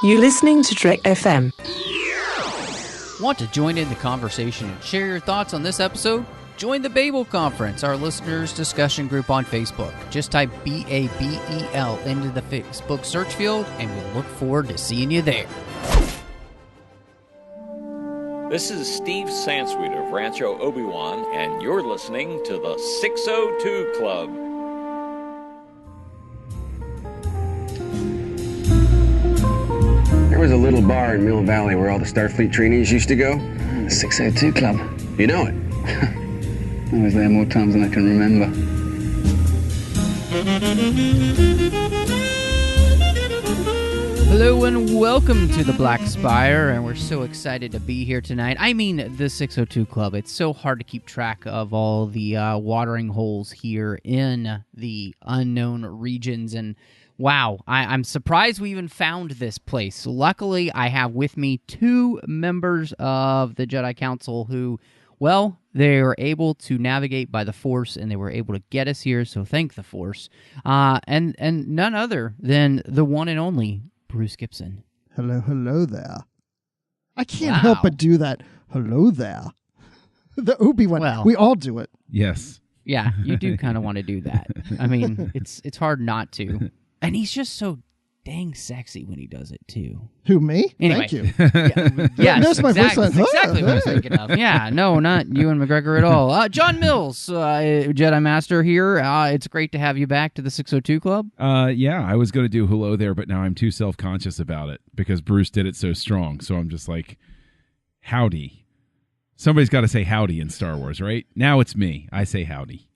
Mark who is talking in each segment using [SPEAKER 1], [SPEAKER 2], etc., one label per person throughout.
[SPEAKER 1] You're listening to Trek FM.
[SPEAKER 2] Want to join in the conversation and share your thoughts on this episode? Join the Babel Conference, our listeners' discussion group on Facebook. Just type BABEL into the Facebook search field, and we'll look forward to seeing you there.
[SPEAKER 3] This is Steve Sansweet of Rancho Obi-Wan, and you're listening to the 602 Club.
[SPEAKER 4] There was a little bar in Mill Valley where all the Starfleet trainees used to go.
[SPEAKER 5] The 602 Club.
[SPEAKER 4] You know it.
[SPEAKER 5] I was there more times than I can remember.
[SPEAKER 2] Hello and welcome to the Black Spire, and we're so excited to be here tonight. I mean, the 602 Club. It's so hard to keep track of all the watering holes here in the unknown regions, and wow, I'm surprised we even found this place. Luckily, I have with me two members of the Jedi Council who, well, they were able to navigate by the Force, and they were able to get us here, so thank the Force. And none other than the one and only Bruce Gibson.
[SPEAKER 6] Hello there. I can't help but do that. Hello there. The Obi-Wan.
[SPEAKER 2] Well,
[SPEAKER 6] we all do it.
[SPEAKER 7] Yes.
[SPEAKER 2] Yeah, you do kind of want to do that. I mean, it's hard not to. And he's just so dang sexy when he does it, too.
[SPEAKER 6] Who, me?
[SPEAKER 2] Anyway.
[SPEAKER 6] Thank you.
[SPEAKER 2] Yes,
[SPEAKER 6] Notice my voice went,
[SPEAKER 2] exactly what I was thinking of. Yeah, no, not Ewan McGregor at all. John Mills, Jedi Master here. It's great to have you back to the 602 Club.
[SPEAKER 7] Yeah, I was going to do hello there, but now I'm too self-conscious about it because Bruce did it so strong. So I'm just like, howdy. Somebody's got to say howdy in Star Wars, right? Now it's me. I say howdy.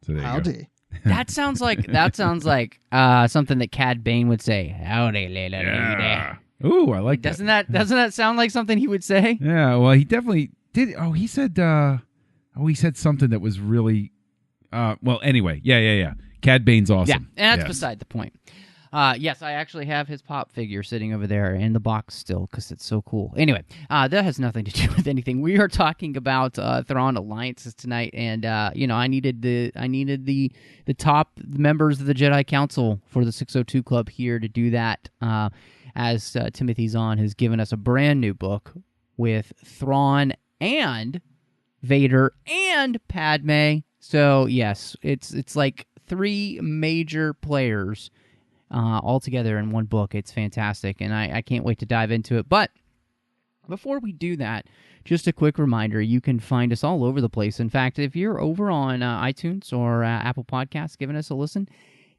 [SPEAKER 7] So there you go.
[SPEAKER 6] Howdy.
[SPEAKER 2] That sounds like something that Cad Bane would say. Howdy, lady.
[SPEAKER 7] Yeah. Ooh, I like
[SPEAKER 2] Doesn't that sound like something he would say?
[SPEAKER 7] Yeah, well, he definitely did. Oh, he said something that was really, well, anyway. Yeah. Cad Bane's awesome.
[SPEAKER 2] Yeah, and that's
[SPEAKER 7] Yes.
[SPEAKER 2] beside the point. Yes, I actually have his pop figure sitting over there in the box still because it's so cool. Anyway, that has nothing to do with anything. We are talking about Thrawn alliances tonight, and I needed the top members of the Jedi Council for the 602 Club here to do that. As Timothy Zahn has given us a brand new book with Thrawn and Vader and Padmé. So yes, it's like three major players all together in one book. It's fantastic, and I can't wait to dive into it. But before we do that, just a quick reminder, you can find us all over the place. In fact, if you're over on iTunes or Apple Podcasts giving us a listen,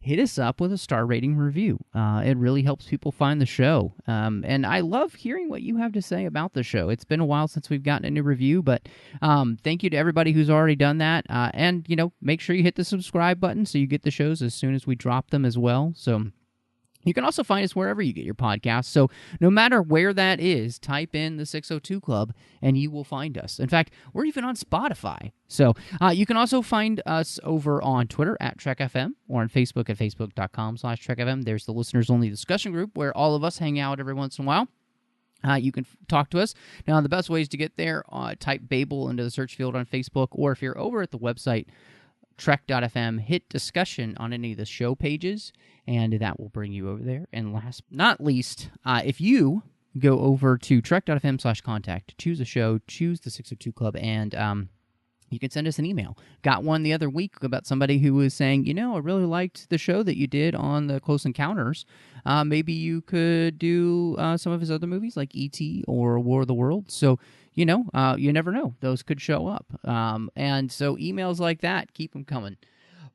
[SPEAKER 2] hit us up with a star rating review. It really helps people find the show. And I love hearing what you have to say about the show. It's been a while since we've gotten a new review, but thank you to everybody who's already done that. And, make sure you hit the subscribe button so you get the shows as soon as we drop them as well. So you can also find us wherever you get your podcasts. So no matter where that is, type in the 602 Club and you will find us. In fact, we're even on Spotify. So you can also find us over on Twitter at TrekFM or on Facebook at facebook.com/TrekFM. There's the listeners-only discussion group where all of us hang out every once in a while. You can talk to us. Now, the best ways to get there, type Babel into the search field on Facebook, or if you're over at the website, Trek.fm, hit discussion on any of the show pages, and that will bring you over there. And last but not least, if you go over to Trek.fm/contact, choose a show, choose the 602 Club, and you can send us an email. Got one the other week about somebody who was saying, I really liked the show that you did on the Close Encounters. Maybe you could do some of his other movies like E.T. or War of the Worlds. So, you never know. Those could show up. And so emails like that, keep them coming.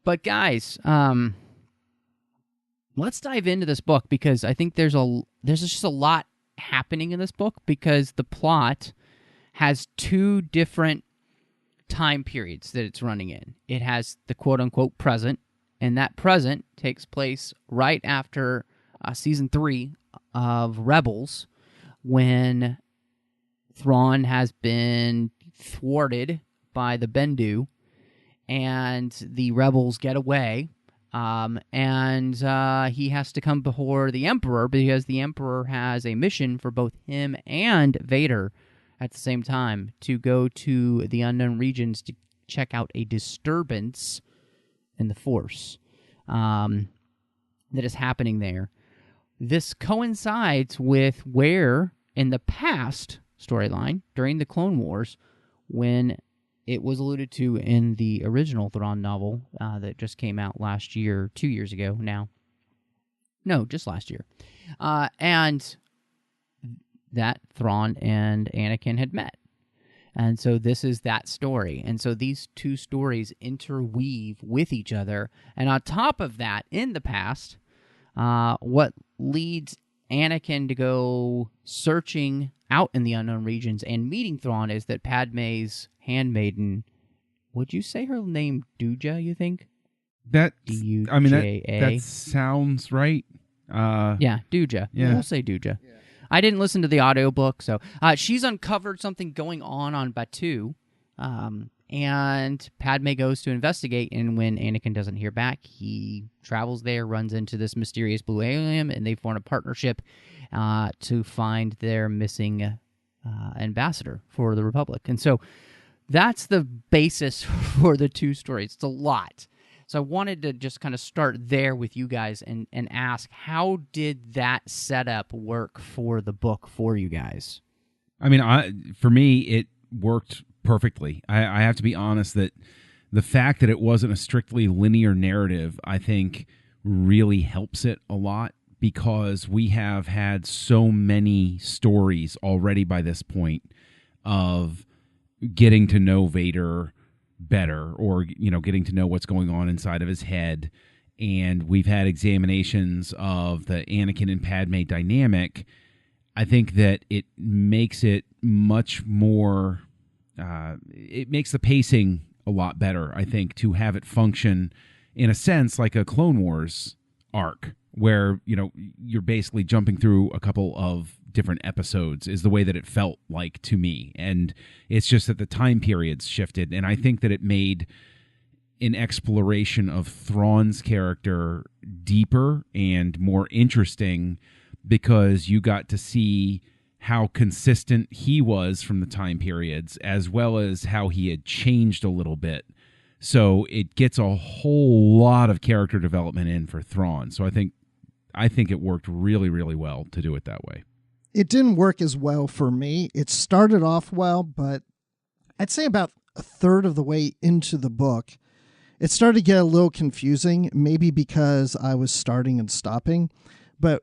[SPEAKER 2] But guys, let's dive into this book because I think there's just a lot happening in this book because the plot has two different time periods that it's running in. It has the quote-unquote present, and that present takes place right after Season 3 of Rebels, when Thrawn has been thwarted by the Bendu, and the rebels get away, and he has to come before the Emperor because the Emperor has a mission for both him and Vader at the same time to go to the unknown regions to check out a disturbance in the Force that is happening there. this coincides with where, in the past storyline, during the Clone Wars, when it was alluded to in the original Thrawn novel that just came out last year, 2 years ago now. No, just last year. And that Thrawn and Anakin had met. And so this is that story. And so these two stories interweave with each other. And on top of that, in the past, what leads Anakin to go searching out in the unknown regions and meeting Thrawn is that Padmé's handmaiden, would you say her name Duja, you think?
[SPEAKER 7] That
[SPEAKER 2] D-U-J-A?
[SPEAKER 7] that sounds right.
[SPEAKER 2] Yeah, Duja.
[SPEAKER 7] Yeah.
[SPEAKER 2] We'll say Duja. Yeah. I didn't listen to the audiobook, so she's uncovered something going on Batuu, and Padme goes to investigate, and when Anakin doesn't hear back, he travels there, runs into this mysterious blue alien, and they form a partnership to find their missing ambassador for the Republic. And so that's the basis for the two stories. It's a lot. So I wanted to just kind of start there with you guys and ask, how did that setup work for the book for you guys?
[SPEAKER 7] I mean, for me, it worked perfectly. I have to be honest that the fact that it wasn't a strictly linear narrative, I think, really helps it a lot, because we have had so many stories already by this point of getting to know Vader better, or getting to know what's going on inside of his head, and we've had examinations of the Anakin and Padme dynamic. I think that it makes it much more it makes the pacing a lot better, I think, to have it function in a sense like a Clone Wars arc, where you're basically jumping through a couple of different episodes, is the way that it felt like to me. And it's just that the time periods shifted, and I think that it made an exploration of Thrawn's character deeper and more interesting, because you got to see how consistent he was from the time periods, as well as how he had changed a little bit. So it gets a whole lot of character development in for Thrawn. So I think it worked really, really well to do it that way.
[SPEAKER 6] It didn't work as well for me. It started off well, but I'd say about a third of the way into the book, it started to get a little confusing, maybe because I was starting and stopping. But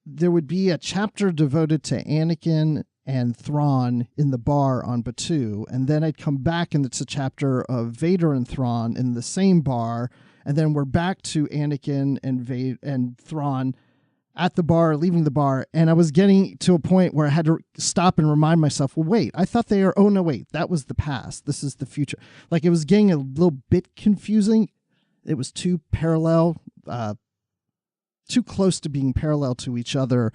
[SPEAKER 6] there would be a chapter devoted to Anakin and Thrawn in the bar on Batuu, and then I'd come back and it's a chapter of Vader and Thrawn in the same bar, and then we're back to Anakin and Thrawn at the bar, leaving the bar, and I was getting to a point where I had to stop and remind myself, well, wait, I thought that was the past. This is the future. Like, it was getting a little bit confusing. It was too parallel, too close to being parallel to each other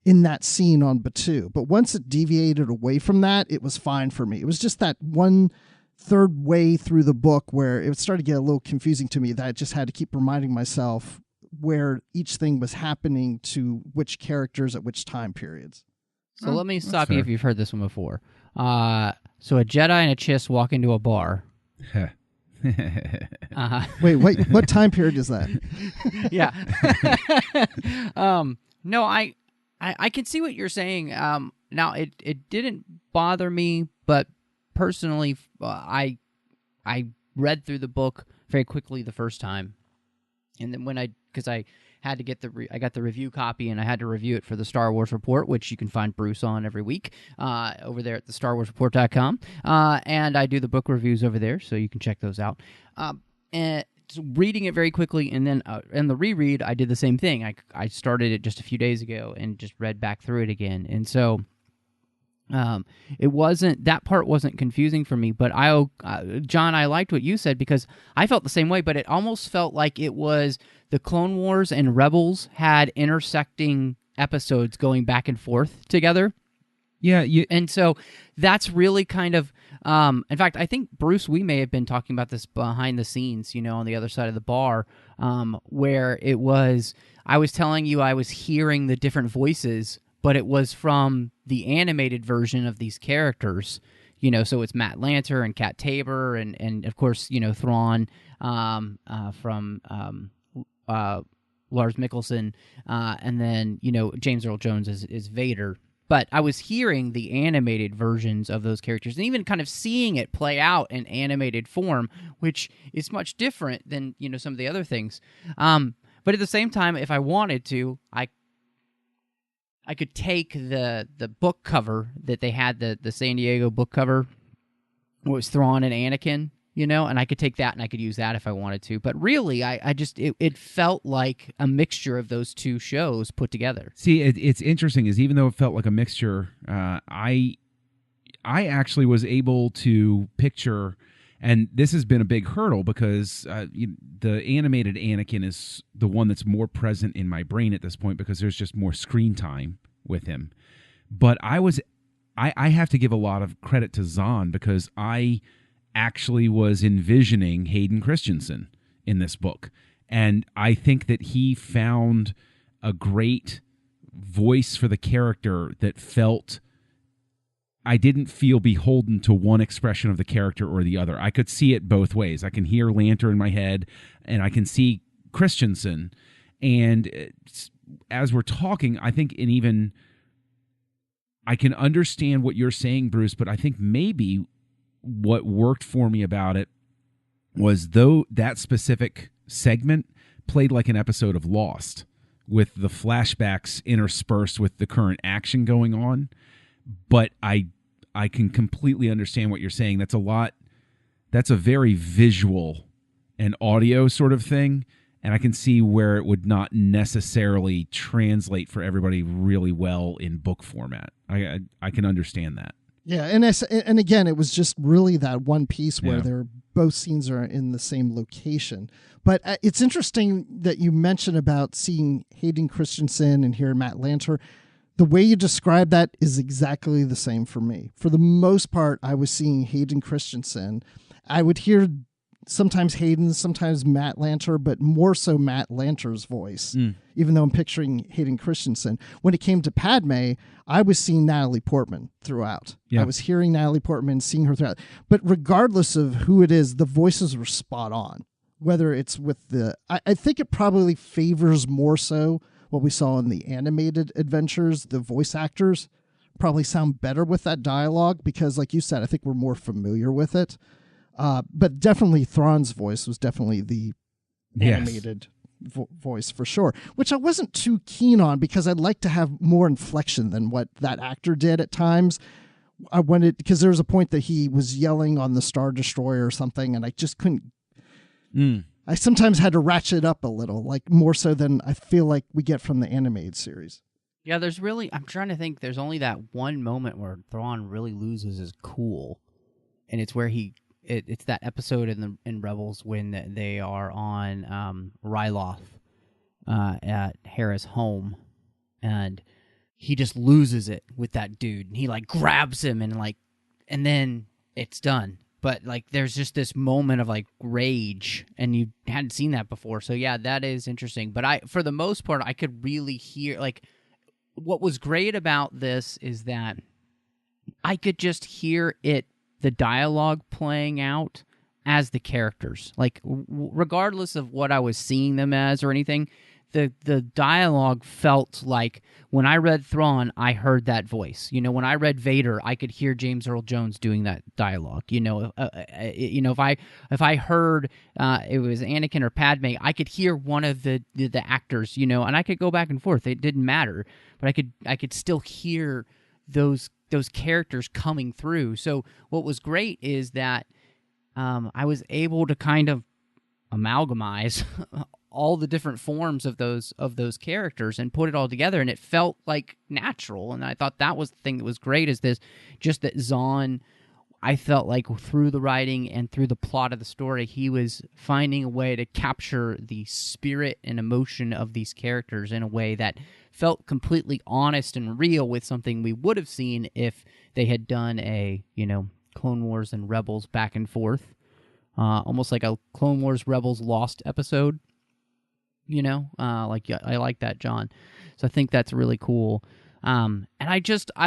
[SPEAKER 6] in that scene on Batuu. But once it deviated away from that, it was fine for me. It was just that 1/3 way through the book where it started to get a little confusing to me, that I just had to keep reminding myself where each thing was happening to which characters at which time periods.
[SPEAKER 2] So let me stop you if you've heard this one before. So a Jedi and a Chiss walk into a bar.
[SPEAKER 6] Wait, what time period is that?
[SPEAKER 2] Yeah. No, I can see what you're saying. Now, it didn't bother me, but personally, I read through the book very quickly the first time. And then because I had to get I got the review copy, and I had to review it for the Star Wars Report, which you can find Bruce on every week over there at the StarWarsReport.com. And I do the book reviews over there, so you can check those out. And so reading it very quickly, and then in the reread, I did the same thing. I started it just a few days ago and just read back through it again. And so that part wasn't confusing for me, but John, I liked what you said, because I felt the same way, but it almost felt like it was the Clone Wars and Rebels had intersecting episodes going back and forth together.
[SPEAKER 7] Yeah.
[SPEAKER 2] And so that's really kind of, in fact, I think, Bruce, we may have been talking about this behind the scenes, on the other side of the bar, where it was, I was telling you I was hearing the different voices, but it was from the animated version of these characters, so it's Matt Lanter and Kat Tabor and of course, Thrawn from Lars Mikkelsen, and then James Earl Jones is Vader. But I was hearing the animated versions of those characters and even kind of seeing it play out in animated form, which is much different than some of the other things. But at the same time, if I wanted to, I could take the book cover that they had, the San Diego book cover, where it was Thrawn and Anakin, and I could take that and I could use that if I wanted to. But really, it felt like a mixture of those two shows put together.
[SPEAKER 7] See, it's interesting is even though it felt like a mixture, I actually was able to picture, and this has been a big hurdle because the animated Anakin is the one that's more present in my brain at this point because there's just more screen time with him. But I have to give a lot of credit to Zahn because I actually was envisioning Hayden Christensen in this book. And I think that he found a great voice for the character that felt I didn't feel beholden to one expression of the character or the other. I could see it both ways. I can hear Lanter in my head, and I can see Christensen. And as we're talking, I think I can understand what you're saying, Bruce, but I think maybe what worked for me about it was though that specific segment played like an episode of Lost with the flashbacks interspersed with the current action going on. But I can completely understand what you're saying. That's a very visual and audio sort of thing. And I can see where it would not necessarily translate for everybody really well in book format. I can understand that.
[SPEAKER 6] Yeah, and again, it was just really that one piece where both scenes are in the same location. But it's interesting that you mentioned about seeing Hayden Christensen and hearing Matt Lanter. The way you describe that is exactly the same for me. For the most part, I was seeing Hayden Christensen. I would hear sometimes Hayden, sometimes Matt Lanter, but more so Matt Lanter's voice, even though I'm picturing Hayden Christensen. When it came to Padmé, I was seeing Natalie Portman throughout. Yeah. I was hearing Natalie Portman, seeing her throughout. But regardless of who it is, the voices were spot on. Whether it's with I think it probably favors more so what we saw in the animated adventures. The voice actors probably sound better with that dialogue because, like you said, I think we're more familiar with it. But definitely Thrawn's voice was definitely the animated voice for sure, which I wasn't too keen on because I'd like to have more inflection than what that actor did at times. I wanted, because there was a point that he was yelling on the Star Destroyer or something, and I just couldn't. I sometimes had to ratchet up a little, like more so than I feel like we get from the animated series.
[SPEAKER 2] Yeah, I'm trying to think, there's only that one moment where Thrawn really loses his cool, and it's where it's that episode in Rebels when they are on Ryloth at Hera's home, and he just loses it with that dude, and he like grabs him and then it's done. But like there's just this moment of like rage, and you hadn't seen that before. So yeah, that is interesting. But for the most part, I could really hear, like, what was great about this is that I could just hear the dialogue playing out as the characters. Like, regardless of what I was seeing them as or anything, the dialogue felt like when I read Thrawn, I heard that voice. When I read Vader, I could hear James Earl Jones doing that dialogue. If I heard it was Anakin or Padmé, I could hear one of the actors. And I could go back and forth. It didn't matter, but I could still hear those characters coming through. So what was great is that I was able to kind of amalgamize all the different forms of those characters and put it all together, and it felt like natural. And I thought that was the thing that was great, is this, just that Zahn, I felt like through the writing and through the plot of the story, he was finding a way to capture the spirit and emotion of these characters in a way that felt completely honest and real, with something we would have seen if they had done a, Clone Wars and Rebels back and forth, almost like a Clone Wars Rebels Lost episode. I like that, John. So I think that's really cool. And I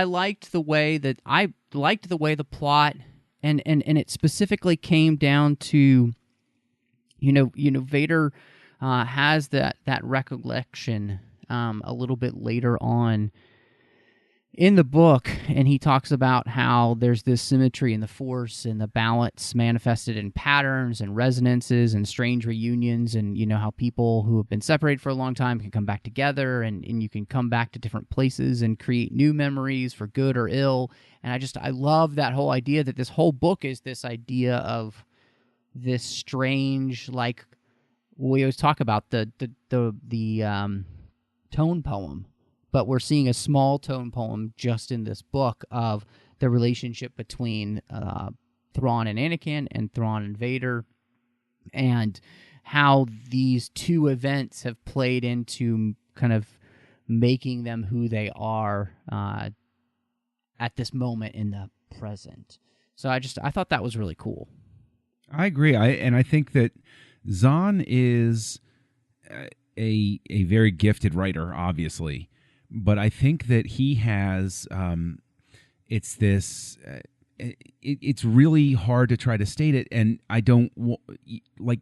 [SPEAKER 2] liked the way the plot, and it specifically came down to, Vader has that recollection a little bit later on in the book, and he talks about how there's this symmetry in the Force and the balance manifested in patterns and resonances and strange reunions, and how people who have been separated for a long time can come back together, and you can come back to different places and create new memories for good or ill. And I love that whole idea that this whole book is this idea of this strange, like we always talk about the tone poem. But we're seeing a small tone poem just in this book of the relationship between Thrawn and Anakin and Thrawn and Vader, and how these two events have played into kind of making them who they are at this moment in the present. So I thought that was really cool.
[SPEAKER 7] I agree. I think that Zahn is a very gifted writer, obviously. But I think that he has, it's this, it's really hard to try to state it. And I don't,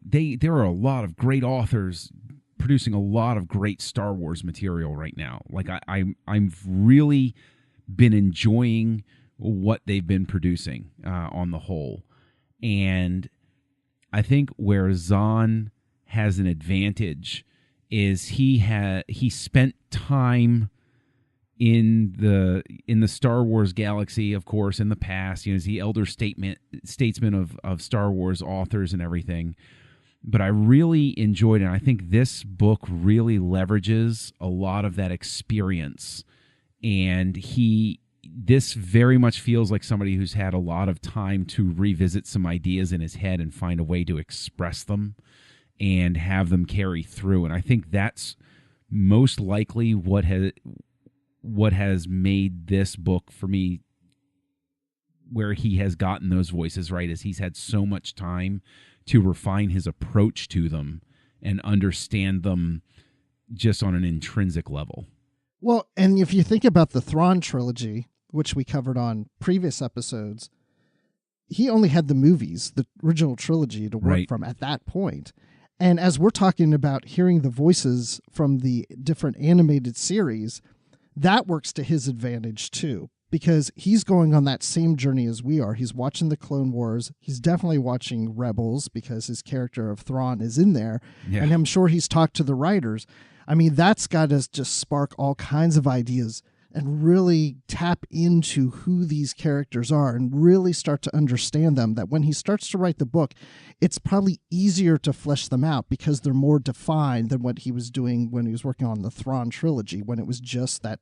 [SPEAKER 7] there are a lot of great authors producing a lot of great Star Wars material right now. Like I've really been enjoying what they've been producing on the whole. And I think where Zahn has an advantage is he spent time in the Star Wars galaxy, of course, in the past. He's the elder statesman of Star Wars authors and everything. But I really enjoyed it. And I think this book really leverages a lot of that experience. And this very much feels like somebody who's had a lot of time to revisit some ideas in his head and find a way to express them and have them carry through. And I think that's most likely what has made this book for me, where he has gotten those voices right, is he's had so much time to refine his approach to them and understand them just on an intrinsic level.
[SPEAKER 6] Well, and if you think about the Thrawn trilogy, which we covered on previous episodes, he only had the movies, the original trilogy, to work from at that point. And as we're talking about hearing the voices from the different animated series, that works to his advantage too, because he's going on that same journey as we are. He's watching the Clone Wars. He's definitely watching Rebels because his character of Thrawn is in there. Yeah. And I'm sure he's talked to the writers. I mean, that's got to just spark all kinds of ideas and really tap into who these characters are and really start to understand them, that when he starts to write the book, it's probably easier to flesh them out because they're more defined than what he was doing when he was working on the Thrawn trilogy, when it was just that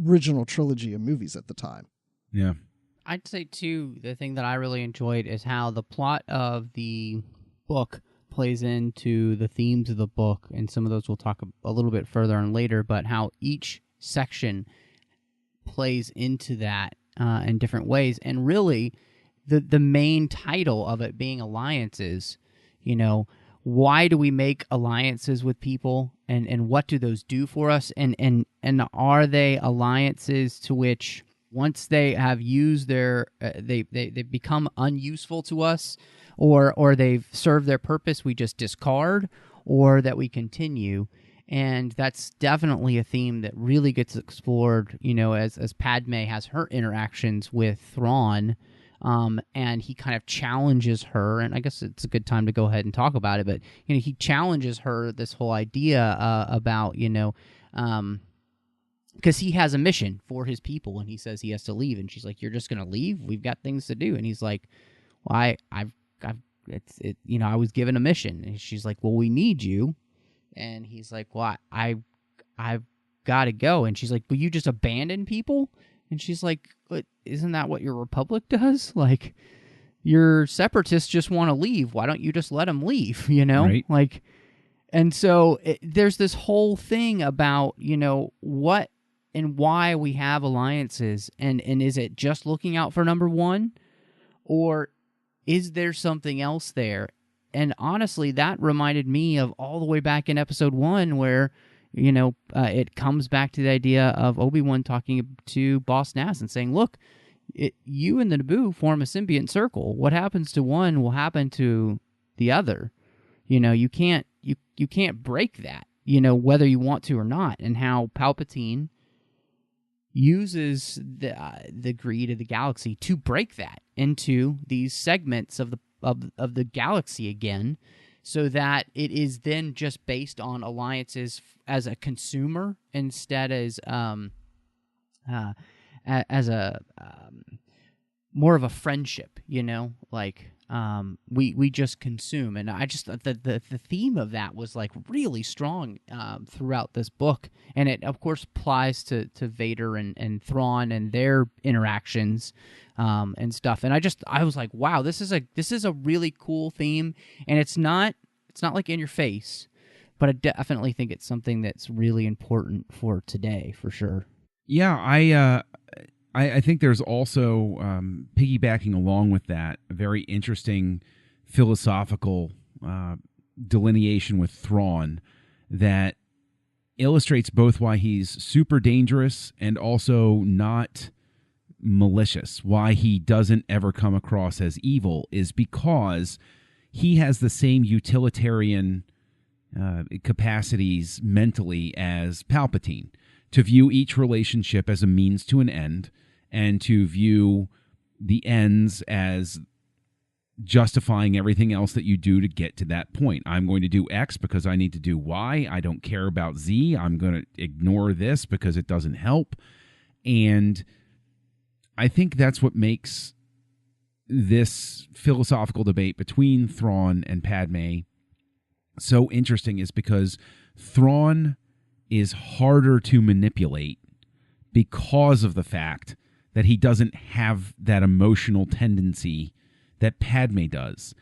[SPEAKER 6] original trilogy of movies at the time.
[SPEAKER 7] Yeah.
[SPEAKER 2] I'd say, too, the thing that I really enjoyed is how the plot of the book plays into the themes of the book, and some of those we'll talk a little bit further on later, but how each section plays into that in different ways. And really, the main title of it being alliances, why do we make alliances with people, and what do those do for us, and are they alliances to which once they have used their they become unuseful to us, or they've served their purpose, we just discard, or that we continue? And that's definitely a theme that really gets explored, as Padmé has her interactions with Thrawn, and he kind of challenges her, and I guess it's a good time to go ahead and talk about it, but, he challenges her this whole idea about, because he has a mission for his people, and he says he has to leave, and she's like, "You're just going to leave? We've got things to do." And he's like, "Well, I was given a mission." And she's like, "Well, we need you." And he's like, "Well, I've got to go." And she's like, "Will you just abandon people?" And she's like, "But isn't that what your republic does? Like, your separatists just want to leave. Why don't you just let them leave, Right. Like, and so there's this whole thing about, what and why we have alliances. And is it just looking out for number one? Or is there something else there? And honestly, that reminded me of all the way back in episode 1 where, it comes back to the idea of Obi-Wan talking to Boss Nass and saying, "Look, you and the Naboo form a symbiont circle. What happens to one will happen to the other. You can't you can't break that, you know, whether you want to or not, and how Palpatine uses the greed of the galaxy to break that into these segments of the galaxy again, so that it is then just based on alliances as a consumer instead as a more of a friendship, you know, like we just consume. And I just the theme of that was like really strong throughout this book, and it of course applies to Vader and Thrawn and their interactions and stuff. And I was like, wow, this is a really cool theme, and it's not like in your face, but I definitely think it's something that's really important for today, for sure.
[SPEAKER 7] Yeah, I think there's also, piggybacking along with that, a very interesting philosophical delineation with Thrawn that illustrates both why he's super dangerous and also not malicious. Why he doesn't ever come across as evil is because he has the same utilitarian capacities mentally as Palpatine, to view each relationship as a means to an end, and to view the ends as justifying everything else that you do to get to that point. I'm going to do X because I need to do Y. I don't care about Z. I'm going to ignore this because it doesn't help. And I think that's what makes this philosophical debate between Thrawn and Padme so interesting, is because Thrawn is harder to manipulate because of the fact that he doesn't have that emotional tendency that Padme does.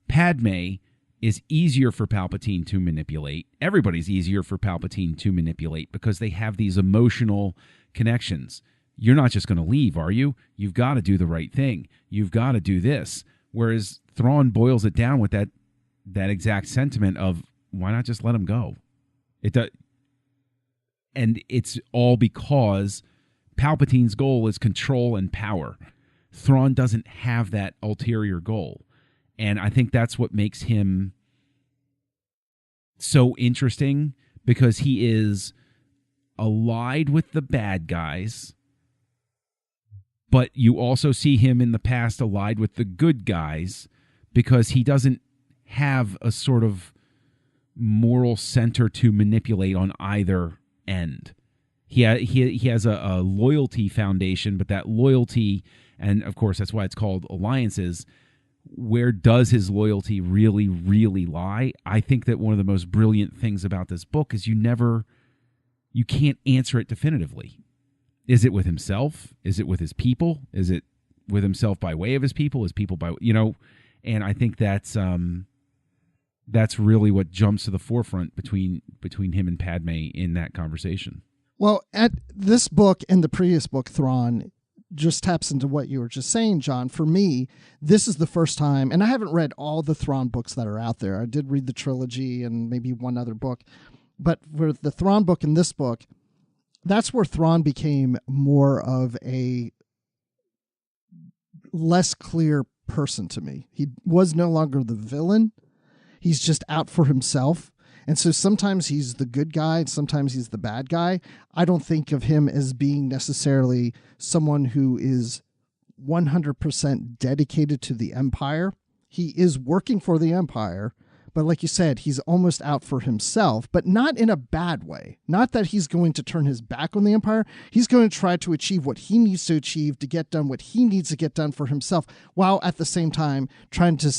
[SPEAKER 7] Padme is easier for Palpatine to manipulate. Everybody's easier for Palpatine to manipulate because they have these emotional connections. You're not just going to leave, are you? You've got to do the right thing. You've got to do this. Whereas Thrawn boils it down with that exact sentiment of, why not just let him go? It does. And it's all because Palpatine's goal is control and power. Thrawn doesn't have that ulterior goal. And I think that's what makes him so interesting, because he is allied with the bad guys, but you also see him in the past allied with the good guys, because he doesn't have a sort of moral center to manipulate on either end. He has a loyalty foundation, but that loyalty, and of course that's why it's called alliances, where does his loyalty really, really lie? I think that one of the most brilliant things about this book is you can't answer it definitively. Is it with himself? Is it with his people? Is it with himself by way of his people? His people by, you know? And I think that's really what jumps to the forefront between him and Padme in that conversation.
[SPEAKER 6] Well, at this book and the previous book, Thrawn, just taps into what you were just saying, John. For me, this is the first time, and I haven't read all the Thrawn books that are out there. I did read the trilogy and maybe one other book. But for the Thrawn book and this book, that's where Thrawn became more of a less clear person to me. He was no longer the villain. He's just out for himself. And so sometimes he's the good guy and sometimes he's the bad guy. I don't think of him as being necessarily someone who is 100% dedicated to the Empire. He is working for the Empire, but like you said, he's almost out for himself, but not in a bad way. Not that he's going to turn his back on the Empire. He's going to try to achieve what he needs to achieve to get done what he needs to get done for himself, while at the same time trying to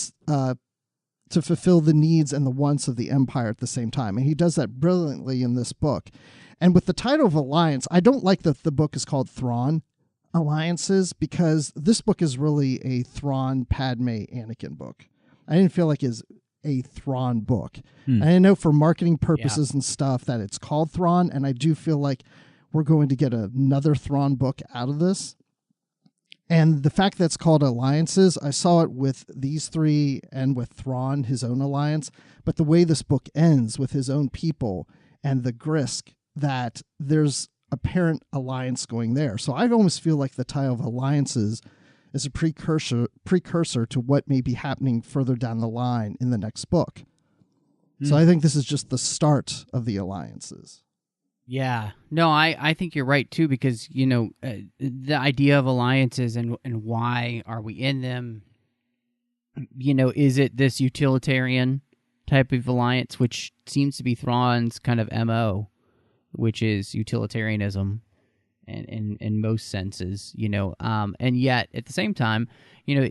[SPEAKER 6] fulfill the needs and the wants of the Empire at the same time. And he does that brilliantly in this book. And with the title of Alliance, I don't like that the book is called Thrawn Alliances, because this book is really a Thrawn, Padme, Anakin book. I didn't feel like it's a Thrawn book. And I know for marketing purposes and stuff that it's called Thrawn, and I do feel like we're going to get another Thrawn book out of this. And the fact that it's called Alliances, I saw it with these three and with Thrawn, his own alliance. But the way this book ends with his own people and the Grisk, that there's apparent alliance going there. So I almost feel like the title of Alliances is a precursor to what may be happening further down the line in the next book. So I think this is just the start of the alliances.
[SPEAKER 2] Yeah. No, I think you're right, too, because, the idea of alliances and why are we in them, is it this utilitarian type of alliance, which seems to be Thrawn's kind of MO, which is utilitarianism in most senses, and yet at the same time,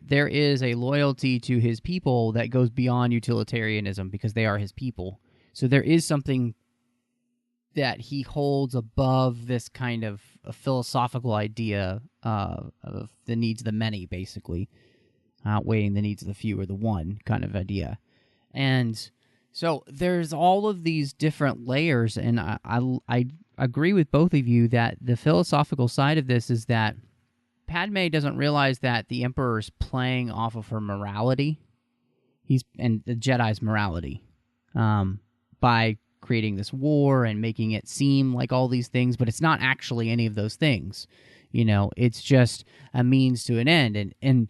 [SPEAKER 2] there is a loyalty to his people that goes beyond utilitarianism because they are his people. So there is something that he holds above this kind of a philosophical idea of the needs of the many, basically, outweighing the needs of the few or the one kind of idea. And so there's all of these different layers, and I agree with both of you that the philosophical side of this is that Padme doesn't realize that the Emperor is playing off of her morality, and the Jedi's morality, by creating this war and making it seem like all these things, but it's not actually any of those things. It's just a means to an end. And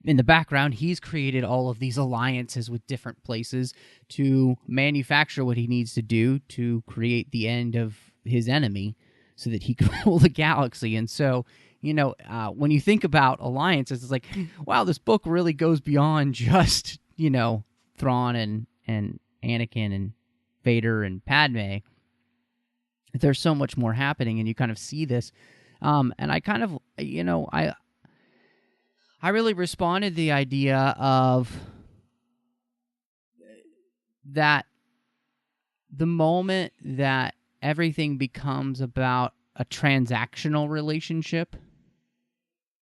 [SPEAKER 2] in the background, he's created all of these alliances with different places to manufacture what he needs to do to create the end of his enemy so that he can rule the galaxy. And so, when you think about alliances, it's like, wow, this book really goes beyond just, Thrawn and Anakin and Vader and Padme. There's so much more happening, and you kind of see this. And I kind of, I really responded to the idea of that the moment that everything becomes about a transactional relationship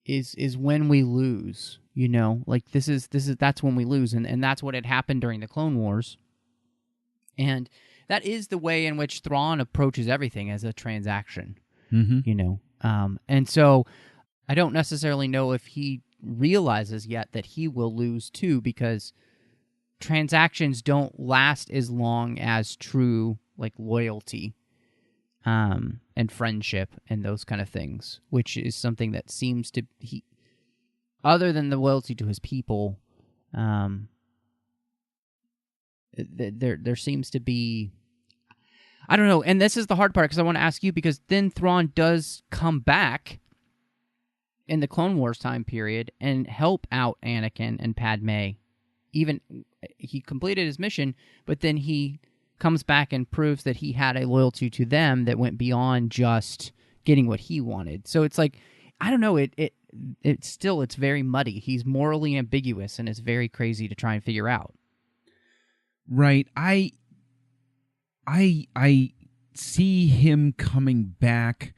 [SPEAKER 2] is when we lose, like that's when we lose. And that's what had happened during the Clone Wars. And that is the way in which Thrawn approaches everything as a transaction, and so I don't necessarily know if he realizes yet that he will lose too, because transactions don't last as long as true, like, loyalty and friendship and those kind of things, which is something that seems to other than the loyalty to his people, there seems to be, I don't know, and this is the hard part, because I want to ask you, because then Thrawn does come back in the Clone Wars time period and help out Anakin and Padme. Even he completed his mission, but then he comes back and proves that he had a loyalty to them that went beyond just getting what he wanted. So it's like, I don't know, it's very muddy. He's morally ambiguous, and it's very crazy to try and figure out.
[SPEAKER 7] Right. I see him coming back,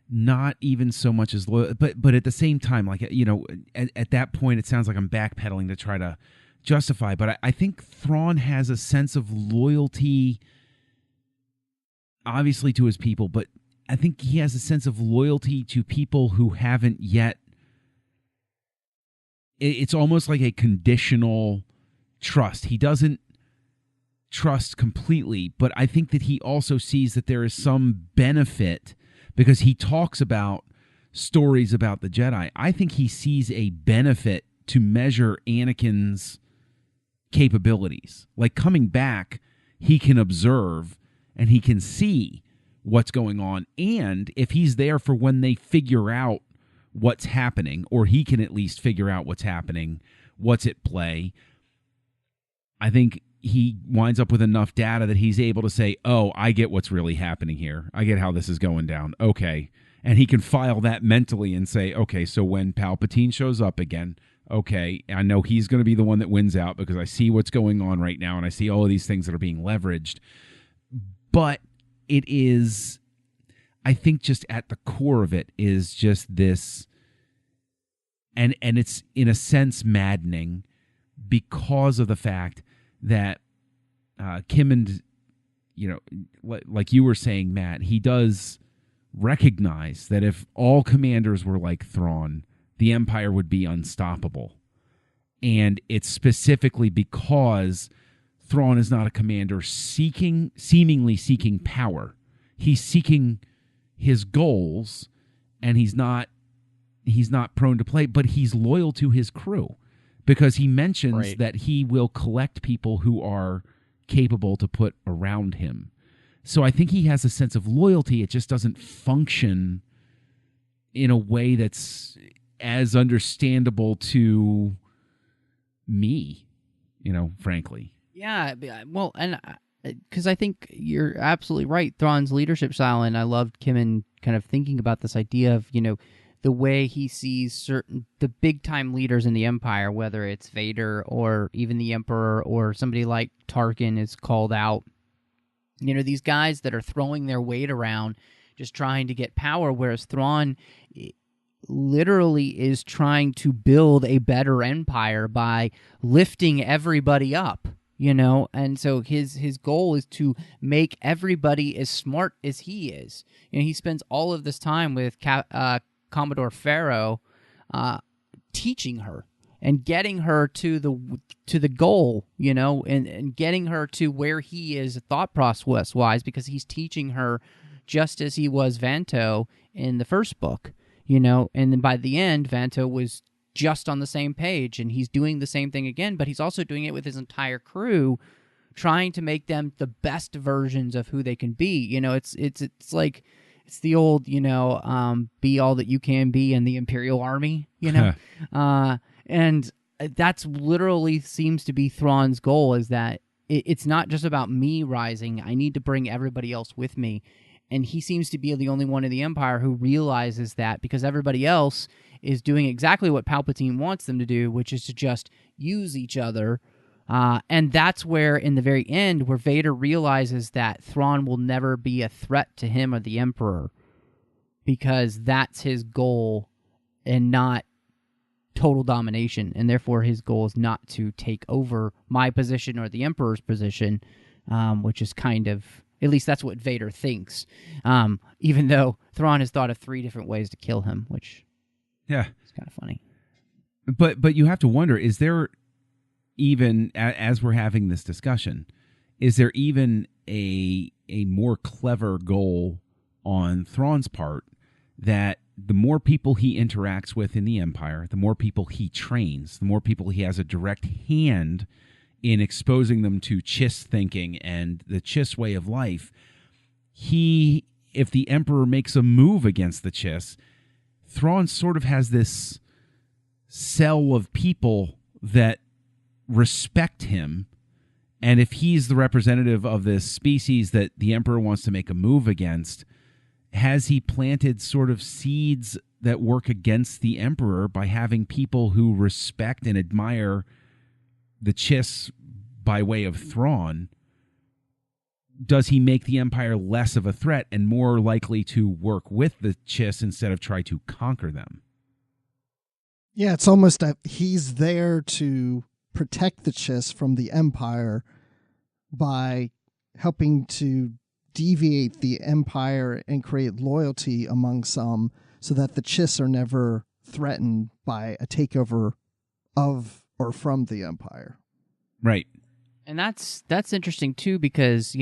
[SPEAKER 7] not even so much as loyal, but at the same time, like, at that point, it sounds like I'm backpedaling to try to justify. But I think Thrawn has a sense of loyalty, obviously, to his people, but I think he has a sense of loyalty to people who haven't yet. It's almost like a conditional trust. He doesn't trust completely, but I think that he also sees that there is some benefit, because he talks about stories about the Jedi. I think he sees a benefit to measure Anakin's capabilities. Like, coming back, he can observe and he can see what's going on, and if he's there for when they figure out what's happening, or he can at least figure out what's happening, what's at play, I think he winds up with enough data that he's able to say, oh, I get what's really happening here. I get how this is going down. Okay. And he can file that mentally and say, okay, so when Palpatine shows up again, okay, I know he's going to be the one that wins out because I see what's going on right now and I see all of these things that are being leveraged. But it is, I think, just at the core of it is just this, and it's in a sense maddening because of the fact that Kim and, like you were saying, Matt, he does recognize that if all commanders were like Thrawn, the Empire would be unstoppable. And it's specifically because Thrawn is not a commander seemingly seeking power. He's seeking his goals, and he's not prone to play, but he's loyal to his crew. Because he mentions that he will collect people who are capable to put around him. So I think he has a sense of loyalty. It just doesn't function in a way that's as understandable to me, frankly.
[SPEAKER 2] Yeah, well, and because I think you're absolutely right. Thrawn's leadership style, and I loved Kimmin kind of thinking about this idea of, the way he sees the big-time leaders in the Empire, whether it's Vader or even the Emperor or somebody like Tarkin is called out. These guys that are throwing their weight around just trying to get power, whereas Thrawn literally is trying to build a better empire by lifting everybody up, and so his goal is to make everybody as smart as he is. He spends all of this time with Commodore Farrow teaching her and getting her to the goal, and getting her to where he is thought process wise, because he's teaching her just as he was Vanto in the first book. And then by the end, Vanto was just on the same page, and he's doing the same thing again, but he's also doing it with his entire crew, trying to make them the best versions of who they can be. It's like, it's the old, be all that you can be in the Imperial Army, and that's literally seems to be Thrawn's goal, is that it's not just about me rising. I need to bring everybody else with me. And he seems to be the only one in the Empire who realizes that, because everybody else is doing exactly what Palpatine wants them to do, which is to just use each other. And that's where, in the very end, where Vader realizes that Thrawn will never be a threat to him or the Emperor, because that's his goal and not total domination. And therefore, his goal is not to take over my position or the Emperor's position, which is kind of... At least that's what Vader thinks, even though Thrawn has thought of 3 different ways to kill him, which is kind of funny.
[SPEAKER 7] But you have to wonder, is there even, as we're having this discussion, is there even a more clever goal on Thrawn's part, that the more people he interacts with in the Empire, the more people he trains, the more people he has a direct hand in exposing them to Chiss thinking and the Chiss way of life, if the Emperor makes a move against the Chiss, Thrawn sort of has this cell of people that respect him, and if he's the representative of this species that the Emperor wants to make a move against, has he planted sort of seeds that work against the Emperor by having people who respect and admire the Chiss by way of Thrawn? Does he make the Empire less of a threat and more likely to work with the Chiss instead of try to conquer them?
[SPEAKER 6] Yeah, it's almost that he's there to protect the Chiss from the Empire by helping to deviate the Empire and create loyalty among some, so that the Chiss are never threatened by a takeover of or from the Empire.
[SPEAKER 7] Right.
[SPEAKER 2] And that's interesting too, because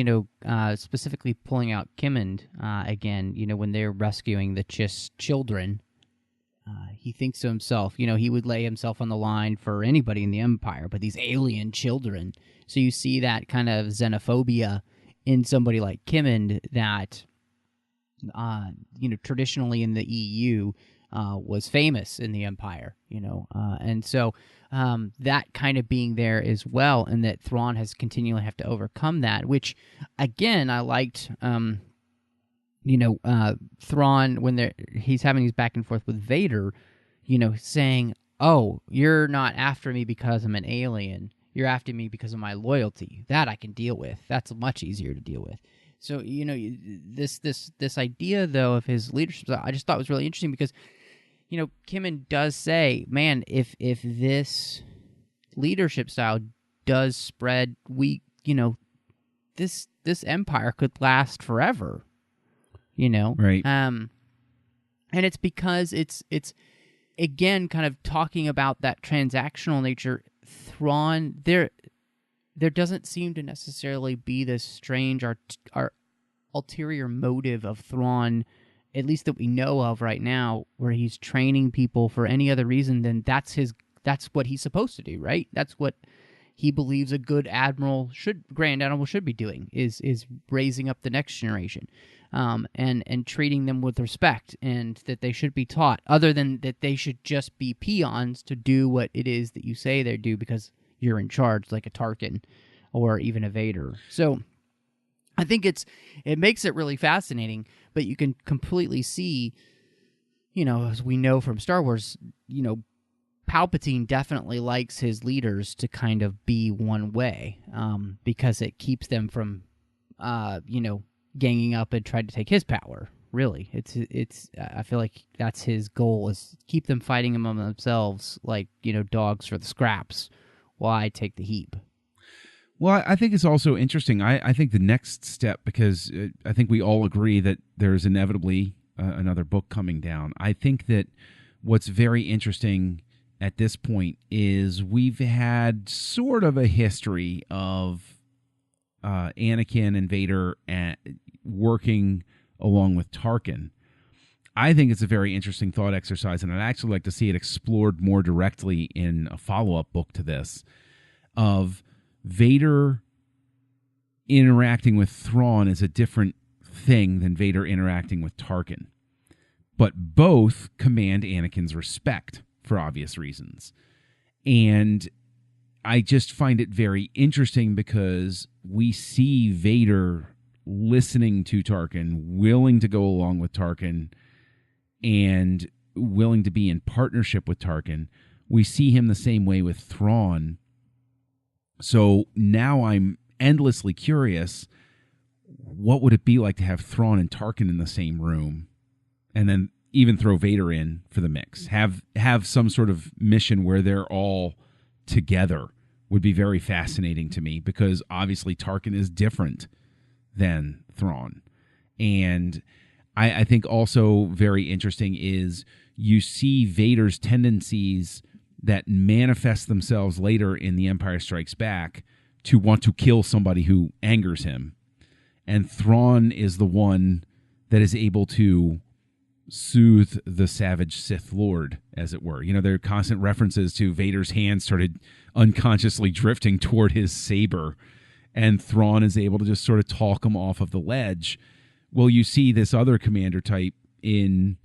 [SPEAKER 2] specifically pulling out Kimmend again, when they're rescuing the Chiss children, he thinks to himself, he would lay himself on the line for anybody in the Empire, but these alien children. So you see that kind of xenophobia in somebody like Kimmend that, traditionally in the EU was famous in the Empire, and so. That kind of being there as well, and that Thrawn has continually have to overcome that, which, again, I liked, Thrawn, when he's having his back and forth with Vader, saying, oh, you're not after me because I'm an alien, you're after me because of my loyalty. That I can deal with. That's much easier to deal with. So, this idea, though, of his leadership, I just thought was really interesting, because Kimmon does say, man, if this leadership style does spread, this empire could last forever,
[SPEAKER 7] Right.
[SPEAKER 2] And it's because it's again kind of talking about that transactional nature. Thrawn, there doesn't seem to necessarily be this strange our ulterior motive of Thrawn, at least that we know of right now, where he's training people for any other reason than that's what he's supposed to do, right? That's what he believes a good Grand Admiral should be doing, is raising up the next generation, and treating them with respect, and that they should be taught, other than that they should just be peons to do what it is that you say they do because you're in charge, like a Tarkin or even a Vader. So I think it makes it really fascinating, but you can completely see, as we know from Star Wars, Palpatine definitely likes his leaders to kind of be one way, because it keeps them from, ganging up and trying to take his power. Really, it's. I feel like that's his goal, is keep them fighting among themselves, like dogs for the scraps, while I take the heap.
[SPEAKER 7] Well, I think it's also interesting. I think the next step, because I think we all agree that there's inevitably another book coming down. I think that what's very interesting at this point is we've had sort of a history of Anakin and Vader working along with Tarkin. I think it's a very interesting thought exercise, and I'd actually like to see it explored more directly in a follow-up book to this, of Vader interacting with Thrawn is a different thing than Vader interacting with Tarkin. But both command Anakin's respect for obvious reasons. And I just find it very interesting because we see Vader listening to Tarkin, willing to go along with Tarkin, and willing to be in partnership with Tarkin. We see him the same way with Thrawn. So now I'm endlessly curious, what would it be like to have Thrawn and Tarkin in the same room, and then even throw Vader in for the mix? Have some sort of mission where they're all together would be very fascinating to me, because obviously Tarkin is different than Thrawn. And I think also very interesting is you see Vader's tendencies that manifest themselves later in The Empire Strikes Back to want to kill somebody who angers him. And Thrawn is the one that is able to soothe the savage Sith Lord, as it were. There are constant references to Vader's hand started unconsciously drifting toward his saber, and Thrawn is able to just sort of talk him off of the ledge. Well, you see this other commander type in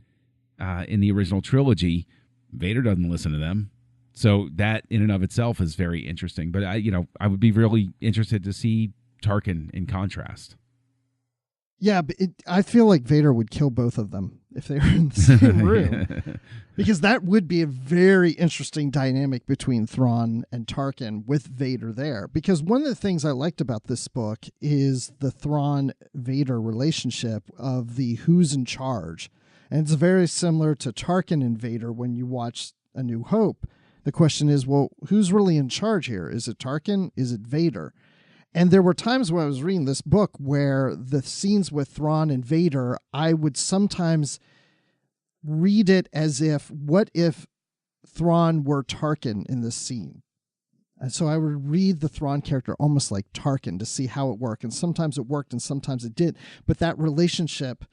[SPEAKER 7] the original trilogy. Vader doesn't listen to them. So that in and of itself is very interesting. But I would be really interested to see Tarkin in contrast.
[SPEAKER 6] Yeah, but I feel like Vader would kill both of them if they were in the same room. Because that would be a very interesting dynamic between Thrawn and Tarkin with Vader there. Because one of the things I liked about this book is the Thrawn-Vader relationship of the who's in charge. And it's very similar to Tarkin and Vader when you watch A New Hope. The question is, well, who's really in charge here? Is it Tarkin? Is it Vader? And there were times when I was reading this book where the scenes with Thrawn and Vader, I would sometimes read it as if, what if Thrawn were Tarkin in this scene? And so I would read the Thrawn character almost like Tarkin to see how it worked. And sometimes it worked and sometimes it did. But that relationship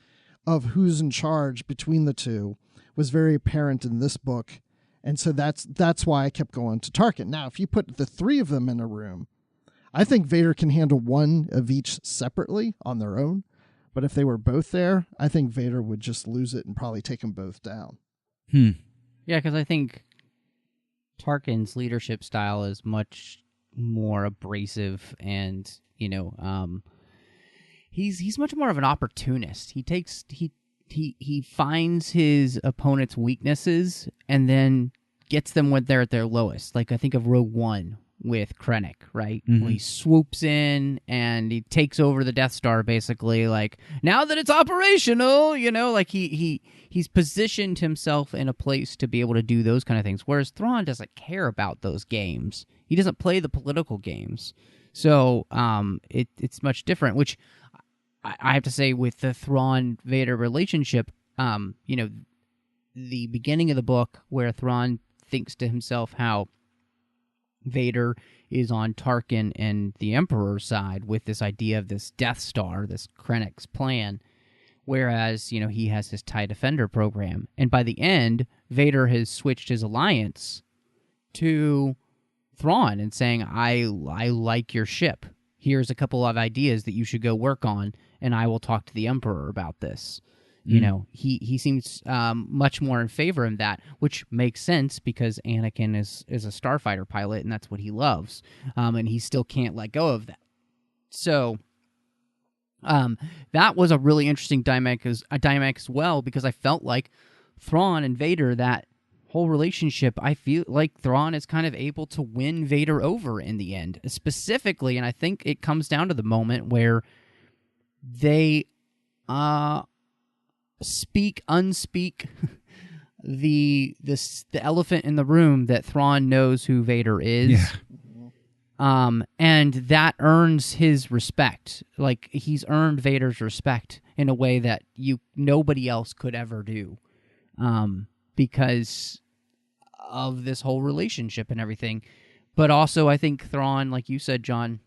[SPEAKER 6] of who's in charge between the two was very apparent in this book. And so that's why I kept going to Tarkin. Now, if you put the three of them in a room, I think Vader can handle one of each separately on their own. But if they were both there, I think Vader would just lose it and probably take them both down.
[SPEAKER 2] Yeah, because I think Tarkin's leadership style is much more abrasive, and he's much more of an opportunist. He finds his opponent's weaknesses and then gets them when they're at their lowest. Like I think of Rogue One with Krennic, right?
[SPEAKER 7] Mm-hmm.
[SPEAKER 2] When he swoops in and he takes over the Death Star, basically, like, now that it's operational, like he's positioned himself in a place to be able to do those kind of things. Whereas Thrawn doesn't care about those games. He doesn't play the political games. So it's much different, which I have to say with the Thrawn-Vader relationship, the beginning of the book where Thrawn thinks to himself how Vader is on Tarkin and the Emperor's side with this idea of this Death Star, this Krennic's plan, whereas, he has his TIE Defender program. And by the end, Vader has switched his alliance to Thrawn and saying, I like your ship. Here's a couple of ideas that you should go work on, and I will talk to the Emperor about this. You know, he seems much more in favor of that, which makes sense because Anakin is a starfighter pilot, and that's what he loves, and he still can't let go of that. So that was a really interesting dynamic as well, because I felt like Thrawn and Vader, that whole relationship, I feel like Thrawn is kind of able to win Vader over in the end, specifically, and I think it comes down to the moment where they unspeak the elephant in the room that Thrawn knows who Vader is.
[SPEAKER 7] Yeah.
[SPEAKER 2] And that earns his respect. Like, he's earned Vader's respect in a way that nobody else could ever do. Because of this whole relationship and everything. But also, I think Thrawn, like you said, John,